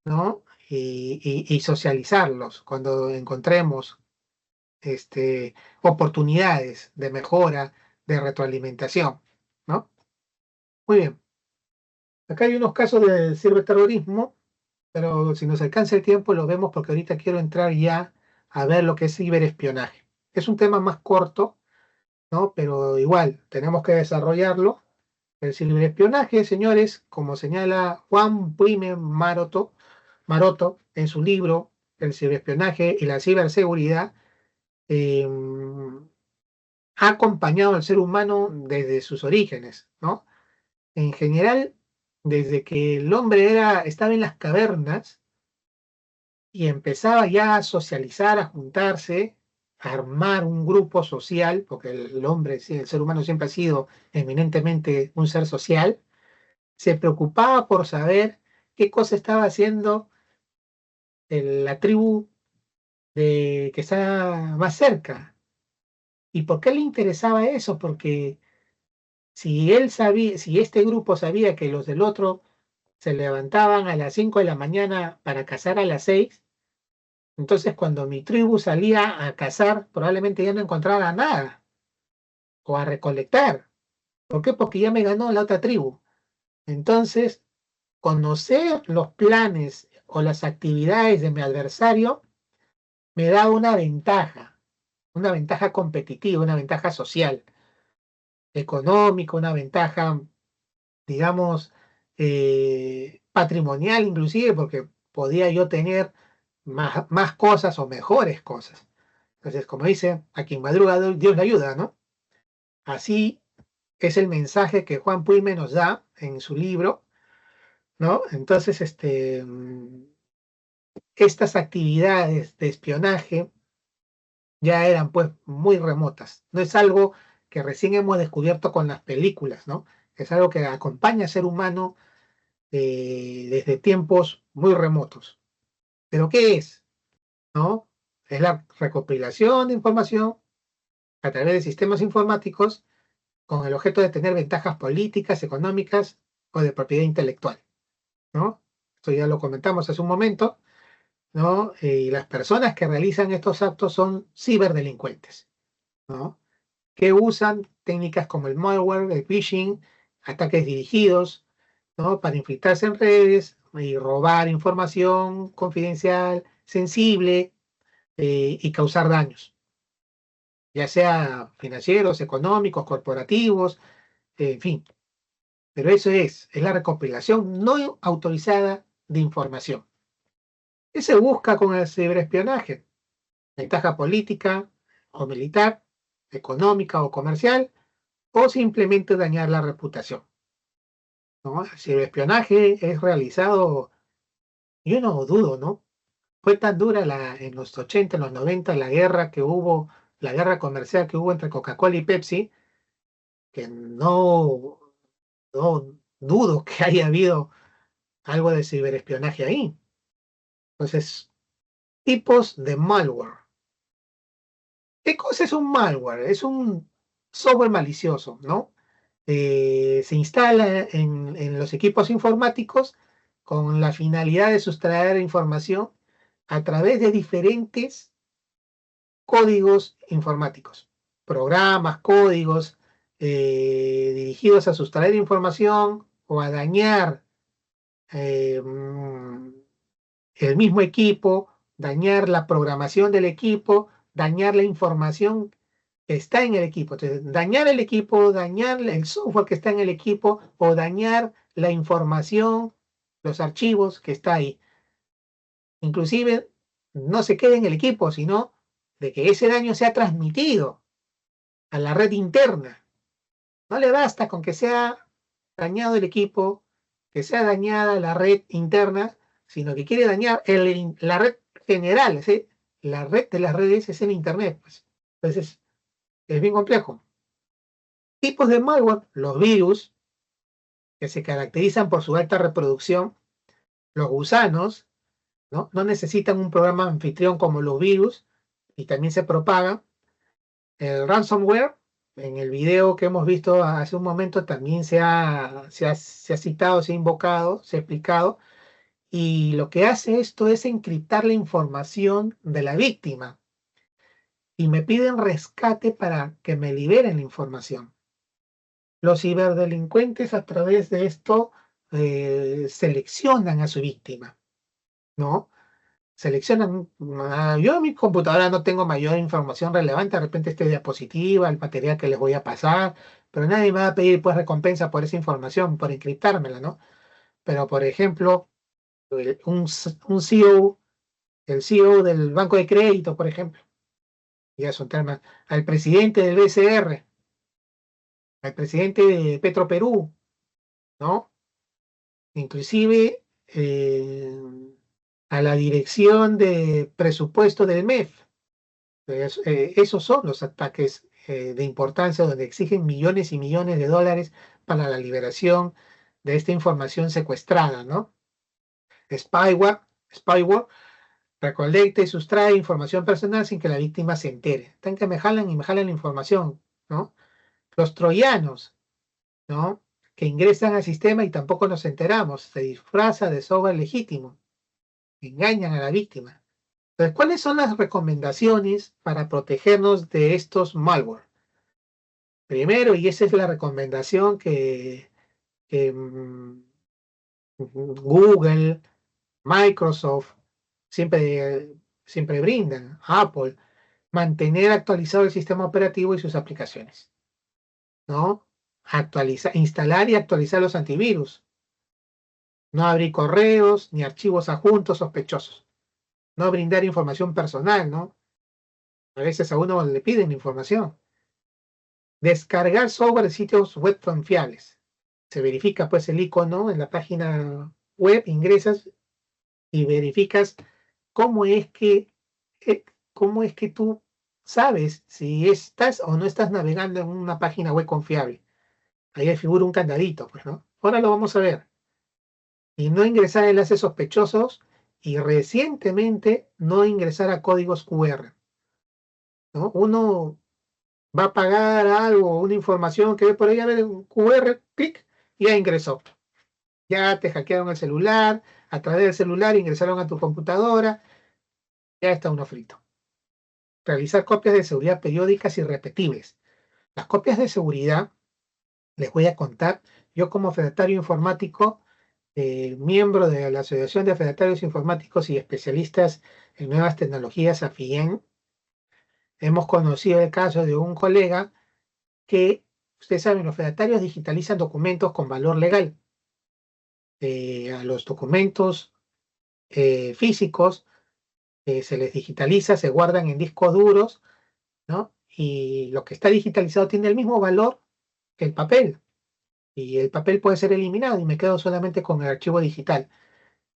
¿no? Y socializarlos cuando encontremos oportunidades de mejora, de retroalimentación, ¿no? Muy bien. Acá hay unos casos de ciberterrorismo, pero si nos alcanza el tiempo lo vemos porque ahorita quiero entrar ya a ver lo que es ciberespionaje. Es un tema más corto, ¿no? Pero igual, tenemos que desarrollarlo. El ciberespionaje, señores, como señala Juan Puime Maroto en su libro El ciberespionaje y la ciberseguridad, eh, ha acompañado al ser humano desde sus orígenes, ¿no? En general, desde que el hombre estaba en las cavernas y empezaba ya a socializar, a juntarse, a armar un grupo social, porque el hombre, sí, el ser humano siempre ha sido eminentemente un ser social, se preocupaba por saber qué cosa estaba haciendo la tribu que está más cerca. ¿Y por qué le interesaba eso? Porque si él sabía, si este grupo sabía que los del otro se levantaban a las 5 de la mañana para cazar a las 6, entonces cuando mi tribu salía a cazar, probablemente ya no encontraba nada o a recolectar. ¿Por qué? Porque ya me ganó la otra tribu. Entonces, conocer los planes o las actividades de mi adversario me da una ventaja competitiva, una ventaja social, económica, una ventaja, digamos, patrimonial inclusive, porque podía yo tener más cosas o mejores cosas. Entonces, como dice, a quien madruga Dios le ayuda, ¿no? Así es el mensaje que Juan Puime nos da en su libro, ¿no? Entonces, estas actividades de espionaje ya eran pues muy remotas. No es algo que recién hemos descubierto con las películas, ¿no? Es algo que acompaña al ser humano desde tiempos muy remotos. ¿Pero qué es? ¿No? Es la recopilación de información a través de sistemas informáticos con el objeto de tener ventajas políticas, económicas o de propiedad intelectual, ¿no? Esto ya lo comentamos hace un momento, ¿no? Y las personas que realizan estos actos son ciberdelincuentes, ¿no? Que usan técnicas como el malware, el phishing, ataques dirigidos, ¿no? Para infiltrarse en redes y robar información confidencial, sensible, y causar daños, ya sea financieros, económicos, corporativos, en fin. Pero eso es la recopilación no autorizada de información. ¿Qué se busca con el ciberespionaje? Ventaja política o militar, económica o comercial, o simplemente dañar la reputación, ¿no? El ciberespionaje es realizado, yo no dudo, ¿no? Fue tan dura en los 80, en los 90, la guerra comercial que hubo entre Coca-Cola y Pepsi, que no dudo que haya habido algo de ciberespionaje ahí. Entonces, tipos de malware. ¿Qué cosa es un malware? Es un software malicioso, ¿no? Se instala en los equipos informáticos con la finalidad de sustraer información a través de diferentes códigos informáticos, programas, códigos dirigidos a sustraer información o a dañar el mismo equipo, dañar la programación del equipo, dañar la información que está en el equipo. Entonces, dañar el equipo, dañar el software que está en el equipo o dañar la información, los archivos que está ahí. Inclusive, no se quede en el equipo, sino de que ese daño sea transmitido a la red interna. No le basta con que sea dañado el equipo, que sea dañada la red interna, sino que quiere dañar la red general, ¿sí? La red de las redes es el Internet, pues. Entonces, es bien complejo. Tipos de malware, los virus, que se caracterizan por su alta reproducción, los gusanos, ¿no? No necesitan un programa anfitrión como los virus y también se propagan. El ransomware, en el video que hemos visto hace un momento, también se ha citado, se ha invocado, se ha explicado. Y lo que hace esto es encriptar la información de la víctima. Y me piden rescate para que me liberen la información. Los ciberdelincuentes a través de esto seleccionan a su víctima, ¿no? Seleccionan, yo en mi computadora no tengo mayor información relevante, de repente esta diapositiva, el material que les voy a pasar, pero nadie me va a pedir pues recompensa por esa información, por encriptármela, ¿no? Pero por ejemplo, un CEO, el CEO del Banco de Crédito, por ejemplo, ya son temas, al presidente del BCR, al presidente de Petroperú, ¿no? Inclusive a la dirección de presupuesto del MEF. Esos son los ataques de importancia donde exigen millones y millones de dólares para la liberación de esta información secuestrada, ¿no? Spyware recolecta y sustrae información personal sin que la víctima se entere. Están que me jalan y me jalan la información, ¿no? Los troyanos, ¿no? Que ingresan al sistema y tampoco nos enteramos. Se disfraza de software legítimo. Engañan a la víctima. Entonces, ¿cuáles son las recomendaciones para protegernos de estos malware? Primero, y esa es la recomendación que Google, Microsoft siempre brindan, Apple, mantener actualizado el sistema operativo y sus aplicaciones, ¿no? Instalar y actualizar los antivirus. No abrir correos ni archivos adjuntos sospechosos. No brindar información personal, ¿no? A veces a uno le piden información. Descargar software de sitios web confiables. Se verifica pues el icono en la página web, ingresas y verificas cómo es que tú sabes si estás o no estás navegando en una página web confiable. Ahí figura un candadito, pues, ¿no? Ahora lo vamos a ver. Y no ingresar a enlaces sospechosos y recientemente no ingresar a códigos QR, ¿no? Uno va a pagar algo, una información que ve por ahí, a ver, un QR, clic, y ya ingresó. Ya te hackearon el celular, a través del celular ingresaron a tu computadora, ya está uno frito. Realizar copias de seguridad periódicas y repetibles. Las copias de seguridad, les voy a contar, yo como fedatario informático, miembro de la Asociación de Fedatarios Informáticos y Especialistas en Nuevas Tecnologías, AFIEN, hemos conocido el caso de un colega que, ustedes saben, los fedatarios digitalizan documentos con valor legal. A los documentos físicos se les digitaliza, se guardan en discos duros, ¿no? Y lo que está digitalizado tiene el mismo valor que el papel. Y el papel puede ser eliminado y me quedo solamente con el archivo digital.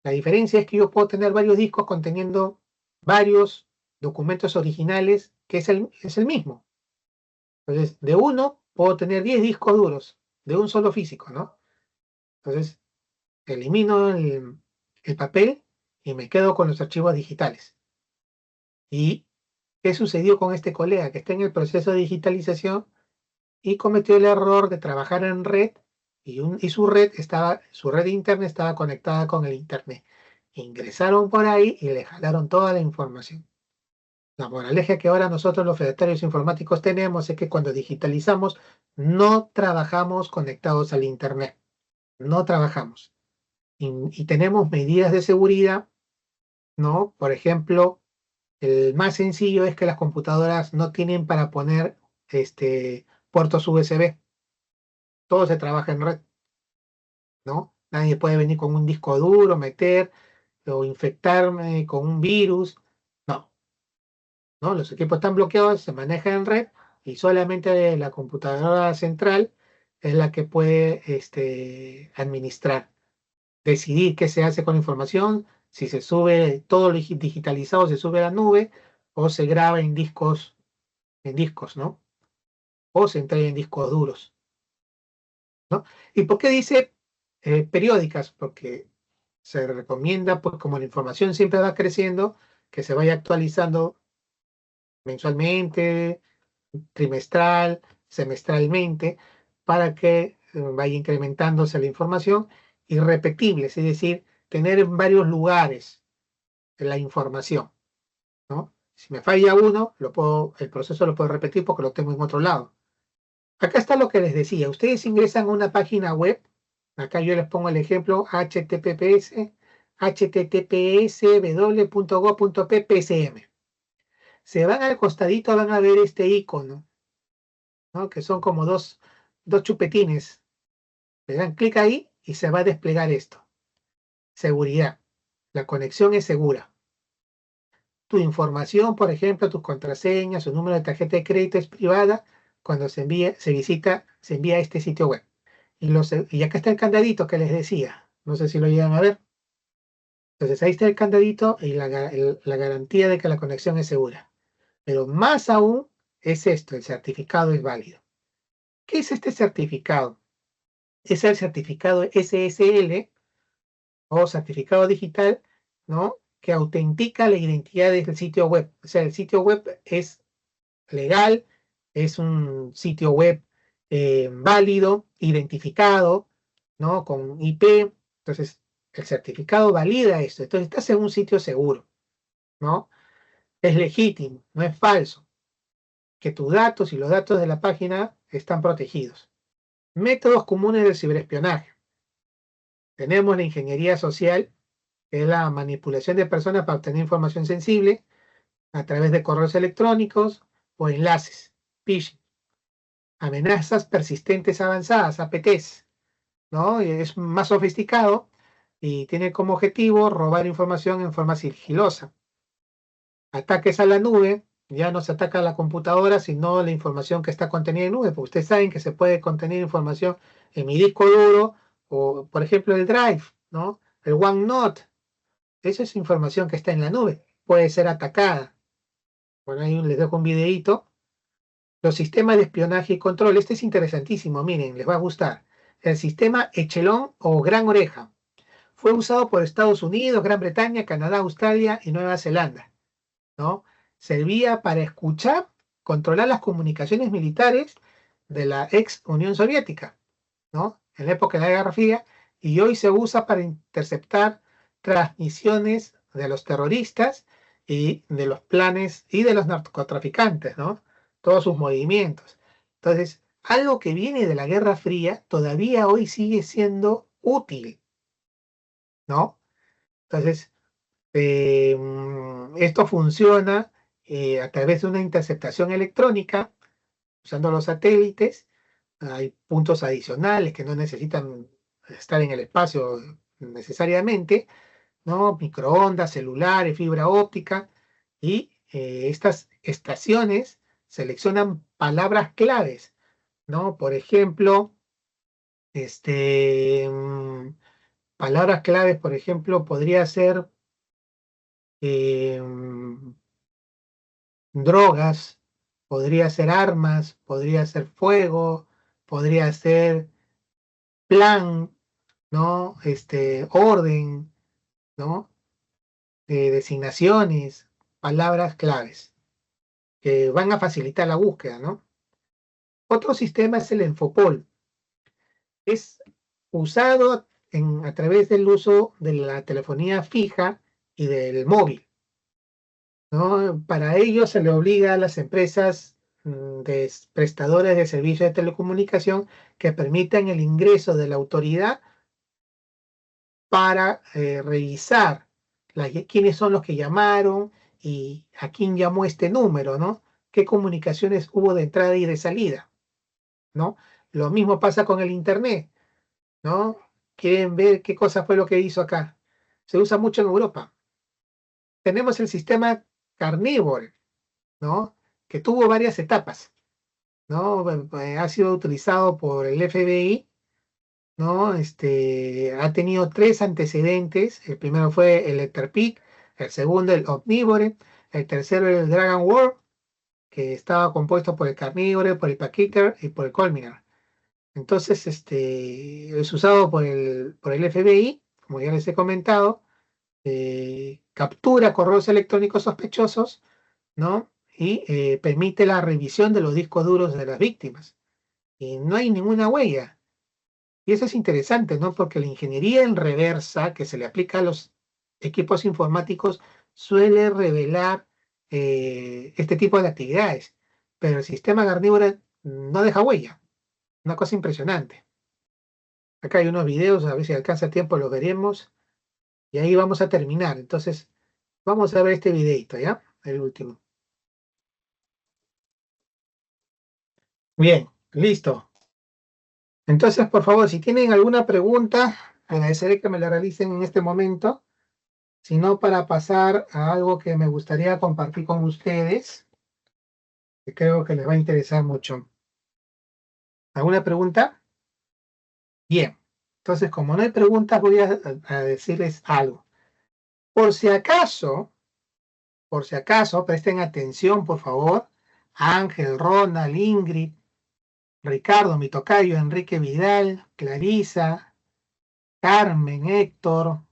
La diferencia es que yo puedo tener varios discos conteniendo varios documentos originales que es el mismo. Entonces, de uno puedo tener 10 discos duros, de un solo físico, ¿no? Entonces, elimino el papel y me quedo con los archivos digitales. ¿Y qué sucedió con este colega que está en el proceso de digitalización y cometió el error de trabajar en red y su red interna estaba conectada con el internet? Ingresaron por ahí y le jalaron toda la información. La moraleja que ahora nosotros los fedatarios informáticos tenemos es que cuando digitalizamos no trabajamos conectados al internet. No trabajamos. Y tenemos medidas de seguridad, ¿no? Por ejemplo, el más sencillo es que las computadoras no tienen para poner puertos USB. Todo se trabaja en red, ¿no? Nadie puede venir con un disco duro, meter o infectarme con un virus. No, los equipos están bloqueados, se manejan en red y solamente la computadora central es la que puede administrar, decidir qué se hace con la información, Si se sube todo lo digitalizado, se sube a la nube o se graba en discos, ¿no? O se entrega en discos duros, ¿no? ¿Y por qué dice periódicas? Porque se recomienda, pues como la información siempre va creciendo, que se vaya actualizando mensualmente, trimestral, semestralmente, para que vaya incrementándose la información y repetibles, es decir, tener en varios lugares la información, ¿no? Si me falla uno, el proceso lo puedo repetir porque lo tengo en otro lado. Acá está lo que les decía. Ustedes ingresan a una página web. Acá yo les pongo el ejemplo https://www.go.ppsm. Se van al costadito, van a ver este icono, ¿no? Que son como dos chupetines. Le dan clic ahí y se va a desplegar esto. Seguridad. La conexión es segura. Tu información, por ejemplo, tus contraseñas, su número de tarjeta de crédito es privada cuando se envía a este sitio web. Y acá está el candadito que les decía. No sé si lo llegan a ver. Entonces ahí está el candadito y la garantía de que la conexión es segura. Pero más aún es esto, el certificado es válido. ¿Qué es este certificado? Es el certificado SSL o certificado digital, ¿no? Que autentica la identidad del sitio web. O sea, el sitio web es legal, es un sitio web válido, identificado, ¿no? Con IP. Entonces, el certificado valida esto. Entonces, estás en un sitio seguro, ¿no? Es legítimo, no es falso. Que tus datos y los datos de la página están protegidos. Métodos comunes del ciberespionaje. Tenemos la ingeniería social, que es la manipulación de personas para obtener información sensible a través de correos electrónicos o enlaces, phishing. Amenazas persistentes avanzadas, APTs, ¿no? Es más sofisticado y tiene como objetivo robar información en forma sigilosa. Ataques a la nube, ya no se ataca a la computadora, sino la información que está contenida en nube, porque ustedes saben que se puede contener información en mi disco duro o, por ejemplo, el Drive, ¿no? El OneNote. Esa es información que está en la nube, puede ser atacada. Bueno, ahí les dejo un videito. Los sistemas de espionaje y control. Este es interesantísimo, miren, les va a gustar. El sistema Echelon o Gran Oreja fue usado por Estados Unidos, Gran Bretaña, Canadá, Australia y Nueva Zelanda, ¿no? Servía para escuchar, controlar las comunicaciones militares de la ex Unión Soviética, ¿no? En la época de la Guerra Fría, y hoy se usa para interceptar transmisiones de los terroristas y de los planes y de los narcotraficantes, ¿no? Todos sus movimientos. Entonces, algo que viene de la Guerra Fría todavía hoy sigue siendo útil, ¿no? Entonces, esto funciona a través de una interceptación electrónica usando los satélites. Hay puntos adicionales que no necesitan estar en el espacio necesariamente, ¿no? Microondas, celulares, fibra óptica, y estas estaciones seleccionan palabras claves, ¿no? Por ejemplo, palabras claves, por ejemplo, podría ser drogas, podría ser armas, podría ser fuego, podría ser plan, ¿no? Orden, ¿no? Designaciones, palabras claves que van a facilitar la búsqueda, ¿no? Otro sistema es el Enfopol. Es usado a través del uso de la telefonía fija y del móvil, ¿no? Para ello se le obliga a las empresas de prestadores de servicios de telecomunicación que permitan el ingreso de la autoridad para revisar quiénes son los que llamaron y a quién llamó este número, ¿no? Qué comunicaciones hubo de entrada y de salida, ¿no? Lo mismo pasa con el Internet, ¿no? Quieren ver qué cosa fue lo que hizo acá. Se usa mucho en Europa. Tenemos el sistema Carnivore, ¿no? Que tuvo varias etapas, ¿no? Ha sido utilizado por el FBI ¿no? Ha tenido 3 antecedentes. El primero fue el Ecterpic, el segundo el Omnivore, el tercero el Dragon World, que estaba compuesto por el Carnivore, por el Paquicker y por el Colminar. Entonces, es usado por el FBI, como ya les he comentado, captura correos electrónicos sospechosos, ¿no? Y permite la revisión de los discos duros de las víctimas. Y no hay ninguna huella. Y eso es interesante, ¿no? Porque la ingeniería en reversa que se le aplica a los equipos informáticos suele revelar este tipo de actividades. Pero el sistema Garnívora no deja huella. Una cosa impresionante. Acá hay unos videos, a ver si alcanza tiempo, los veremos. Y ahí vamos a terminar. Entonces, vamos a ver este videito, ¿ya? El último. Bien, listo. Entonces, por favor, si tienen alguna pregunta, agradeceré que me la realicen en este momento. Si no, para pasar a algo que me gustaría compartir con ustedes, que creo que les va a interesar mucho. ¿Alguna pregunta? Bien. Entonces, como no hay preguntas, voy a decirles algo. Por si acaso, presten atención, por favor. Ángel, Ronald, Ingrid, Ricardo, mi tocayo, Enrique Vidal, Clarisa, Carmen, Héctor,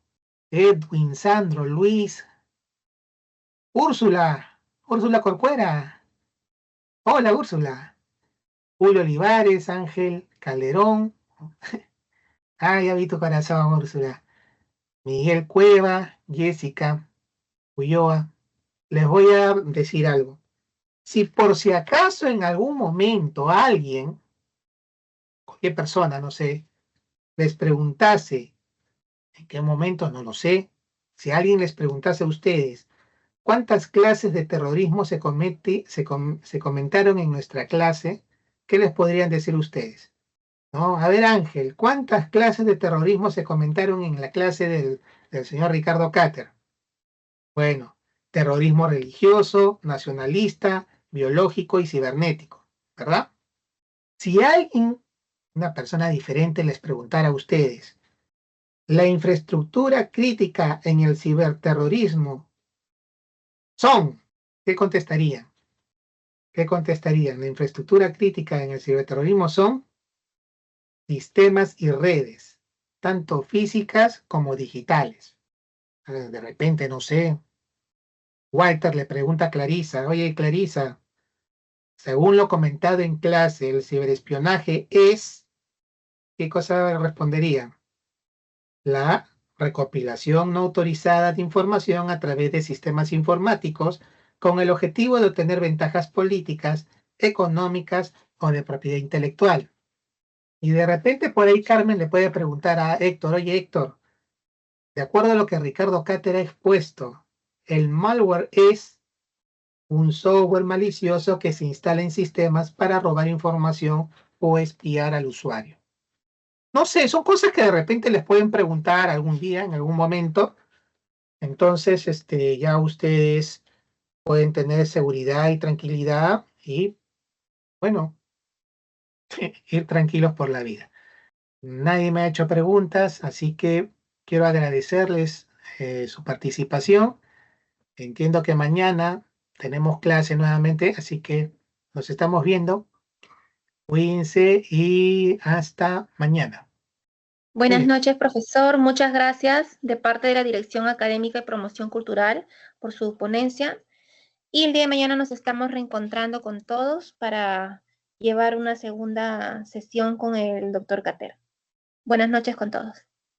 Edwin, Sandro, Luis, Úrsula Corcuera. Hola, Úrsula. Julio Olivares, Ángel Calderón. Ah, ya vi tu corazón, Úrsula. Miguel Cueva, Jessica, Ulloa. Les voy a decir algo. Si por si acaso en algún momento alguien, cualquier persona, no sé, les preguntase, en qué momento, no lo sé, si alguien les preguntase a ustedes, ¿cuántas clases de terrorismo se comentaron en nuestra clase? ¿Qué les podrían decir ustedes? ¿No? A ver, Ángel, ¿cuántas clases de terrorismo se comentaron en la clase del señor Ricardo Cáter? Bueno, terrorismo religioso, nacionalista, biológico y cibernético, ¿verdad? Si alguien, una persona diferente, les preguntara a ustedes, la infraestructura crítica en el ciberterrorismo son, ¿qué contestarían? ¿Qué contestarían? La infraestructura crítica en el ciberterrorismo son sistemas y redes, tanto físicas como digitales. De repente, no sé, Walter le pregunta a Clarisa, oye Clarisa, según lo comentado en clase, el ciberespionaje es, ¿qué cosa respondería? La recopilación no autorizada de información a través de sistemas informáticos con el objetivo de obtener ventajas políticas, económicas o de propiedad intelectual. Y de repente por ahí Carmen le puede preguntar a Héctor, oye Héctor, de acuerdo a lo que Ricardo Cáter ha expuesto, el malware es un software malicioso que se instala en sistemas para robar información o espiar al usuario. No sé, son cosas que de repente les pueden preguntar algún día, en algún momento. Entonces, ya ustedes pueden tener seguridad y tranquilidad y, bueno, ir tranquilos por la vida. Nadie me ha hecho preguntas, así que quiero agradecerles su participación. Entiendo que mañana tenemos clase nuevamente, así que nos estamos viendo. Cuídense y hasta mañana. Buenas Sí. noches, profesor. Muchas gracias de parte de la Dirección Académica y Promoción Cultural por su ponencia. Y el día de mañana nos estamos reencontrando con todos para llevar una segunda sesión con el doctor Cáter. Buenas noches con todos.